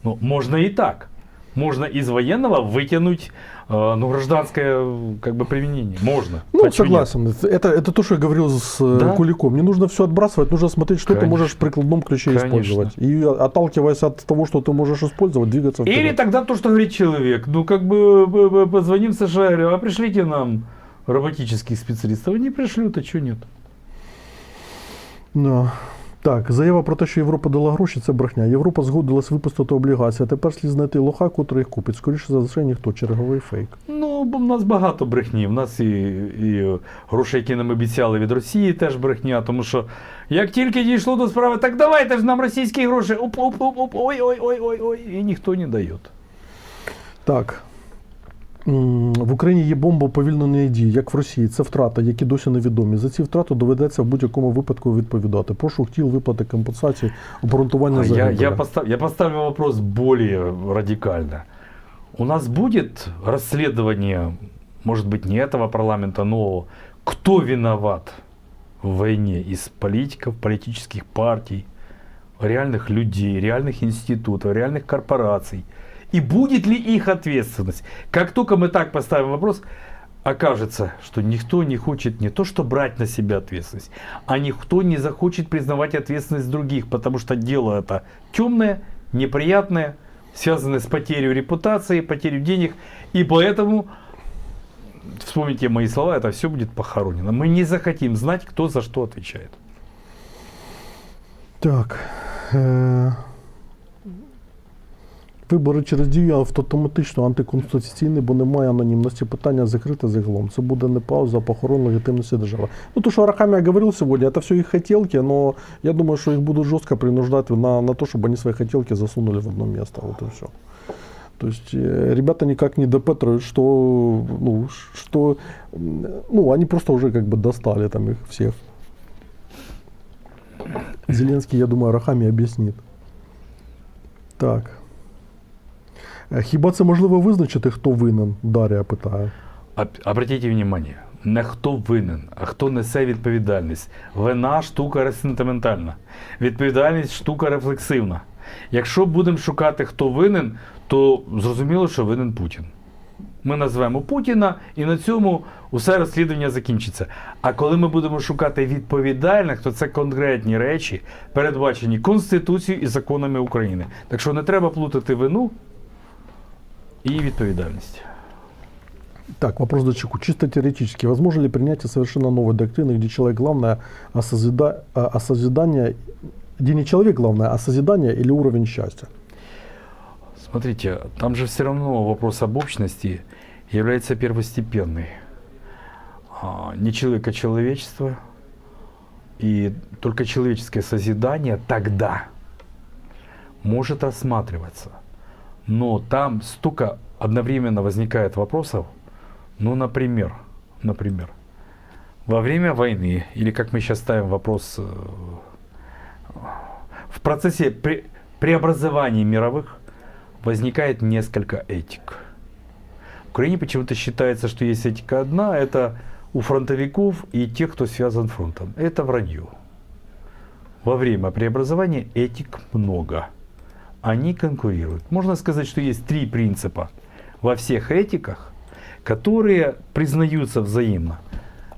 Ну, можно и так. Можно из военного вытянуть гражданское как бы применение. Можно. Ну, Почему нет? согласен. Это то, что я говорил с Да. Куликом. Не нужно все отбрасывать, нужно смотреть, что ты Конечно. можешь в прикладном ключе Конечно. использовать. И отталкиваясь от того, что ты можешь использовать, двигаться вперед. Или тогда то, что говорит человек. Ну, как бы позвоним в США, говорю, а пришлите нам роботических специалистов. Они пришлют, а что нет? Да. Так, заява про те, що Європа дала гроші, це брехня. Європа згодилась випустити облігації, а тепер слід знайти лоха, котрий їх купить. Скоріше за все, ніхто. Черговий фейк. Ну, бо в нас багато брехні. В нас і гроші, які нам обіцяли від Росії, теж брехня. Тому що як тільки дійшло до справи, так давайте ж нам російські гроші. Оп, ой, і ніхто не дає. Так. В Україні є бомба уповільненої дії, як в Росії. Це втрати, які досі невідомі. За ці втрати доведеться в будь-якому випадку відповідати. Прошу хотіл виплати компенсації, обґрунтування загибелі. Я поставлю вопрос более радикально. У нас будет расследование, может быть, не этого парламента, но кто виноват в войне из политиков, политических партий, реальных людей, реальных институтов, реальных корпораций? И будет ли их ответственность? Как только мы так поставим вопрос, окажется, что никто не хочет не то что брать на себя ответственность, а никто не захочет признавать ответственность других, потому что дело это темное, неприятное, связанное с потерей репутации, потерей денег. И поэтому, вспомните мои слова, это все будет похоронено. Мы не захотим знать, кто за что отвечает. Так. Вибори через дію автоматично антиконституційні, бо немає анонімності. Питання закрите загалом. Це буде не пауза, а похорон легитимности державы. Ну, то, что Арахамия говорил сегодня, это все их хотелки, но я думаю, что их будут жестко принуждать на то, чтобы они свои хотелки засунули в одно место. Вот и все. То есть ребята никак не допетривают, что они просто уже как бы достали там их всех. Зеленский, я думаю, Арахамии объяснит. Так. Хіба це можливо визначити, хто винен? Дар'я питає. Обратите внимание, не хто винен, а хто несе відповідальність. Вина штука сентиментальна, відповідальність штука рефлексивна. Якщо будемо шукати, хто винен, то зрозуміло, що винен Путін. Ми назвемо Путіна і на цьому усе розслідування закінчиться. А коли ми будемо шукати відповідальних, то це конкретні речі, передбачені Конституцією і законами України. Так що не треба плутати вину и відповідальность. Так, вопрос до Чеку. Чисто теоретически, возможно ли принятие совершенно новой доктрины, где человек главное, а созидание, где не человек главное, а созидание или уровень счастья? Смотрите, там же все равно вопрос об общности является первостепенный. Не человек, а человечество. И только человеческое созидание тогда может рассматриваться. Но там столько одновременно возникает вопросов. Ну, например, во время войны, или как мы сейчас ставим вопрос, в процессе преобразований мировых возникает несколько этик. В Украине почему-то считается, что есть этика одна, это у фронтовиков и тех, кто связан с фронтом. Это вранье. Во время преобразования этик много. Они конкурируют. Можно сказать, что есть три принципа во всех этиках, которые признаются взаимно.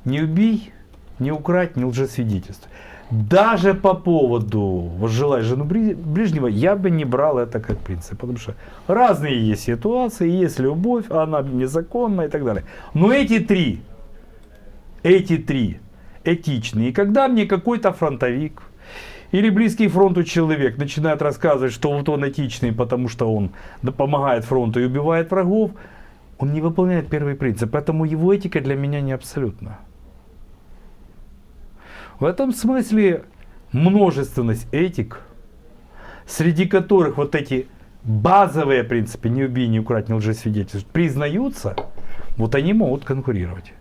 Не убей, не украдь, не лжесвидетельствуй. Даже по поводу возжелай жену ближнего я бы не брал это как принцип. Потому что разные есть ситуации, есть любовь, она незаконна и так далее. Но эти три этичные. И когда мне какой-то фронтовик или близкий фронту человек начинает рассказывать, что вот он этичный, потому что он помогает фронту и убивает врагов, он не выполняет первый принцип. Поэтому его этика для меня не абсолютна. В этом смысле множественность этик, среди которых вот эти базовые принципы «не убей, не украдь, не лжесвидетельствуй» признаются, вот они могут конкурировать.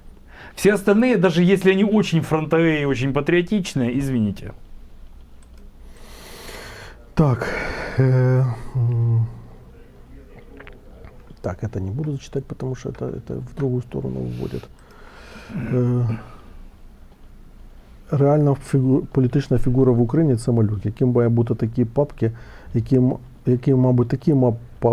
Все остальные, даже если они очень фронтовые и очень патриотичные, извините. Так. Так, это не буду зачитать, потому что это в другую сторону вводит. реальна політична фігура в Україні – це Малюк. Яким має бути такі папки, який, мабуть,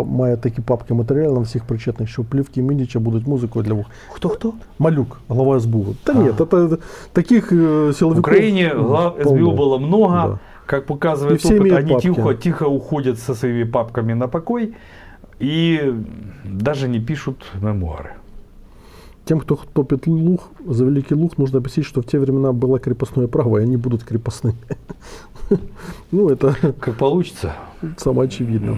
має такі папки матеріалів на всіх причетних, що плівки Міндіча будуть музикою для вух. Кто? Малюк, глава СБУ. Да нет, это таких силовиков... В Украине глав СБУ было много, Да. как И показывает все опыт, имеют они папки. тихо уходят со своими папками на покой и даже не пишут мемуары. Тем, кто топит луг, за Великий Луг, нужно объяснить, что в те времена было крепостное право, и они будут крепостными. Ну, это Как получится. самое очевидное.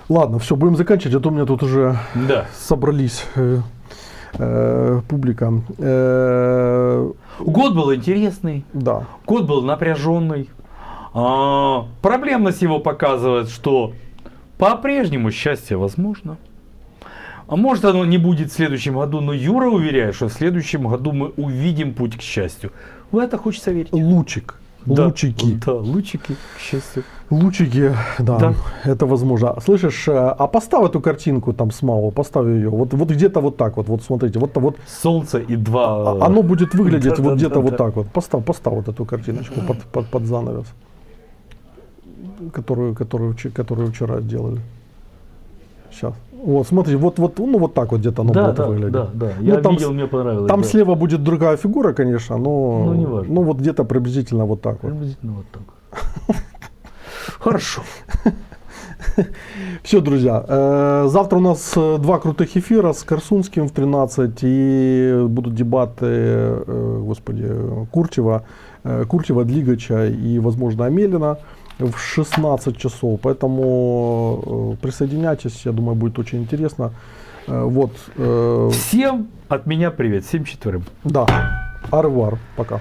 Ладно, все, будем заканчивать, а то у меня тут уже Да. собрались публика. Год был интересный, Да. год был напряженный. Проблемность его показывает, что по-прежнему счастье возможно. А может оно не будет в следующем году, но Юра уверяет, что в следующем году мы увидим путь к счастью. В это хочется верить. Лучик. Да, Лучики. Да, лучики, к счастью. Лучики, да, Да. это возможно. Слышишь, а поставь эту картинку там с Мао, поставь ее. Вот где-то вот так вот смотрите, вот Солнце и два... оно будет выглядеть Да, вот да, где-то да, вот да. так вот. Поставь вот эту картиночку под занавес, которую вчера делали. Сейчас. Вот, смотри, вот так вот где-то оно Да, будет да, выглядеть. да, да. Ну, Я там видел, мне понравилось. Там да. слева будет другая фигура, конечно, но, Ну, неважно. ну вот где-то приблизительно вот так вот. Приблизительно вот так. Хорошо. Все, друзья, завтра у нас 2 крутых эфира с Корсунским в 13 и будут дебаты, Курчева, Длигача и, возможно, Амелина в 16 часов. Поэтому присоединяйтесь, я думаю, будет очень интересно. Вот. Всем от меня привет. Всем четверым. Да. Арвар. Пока.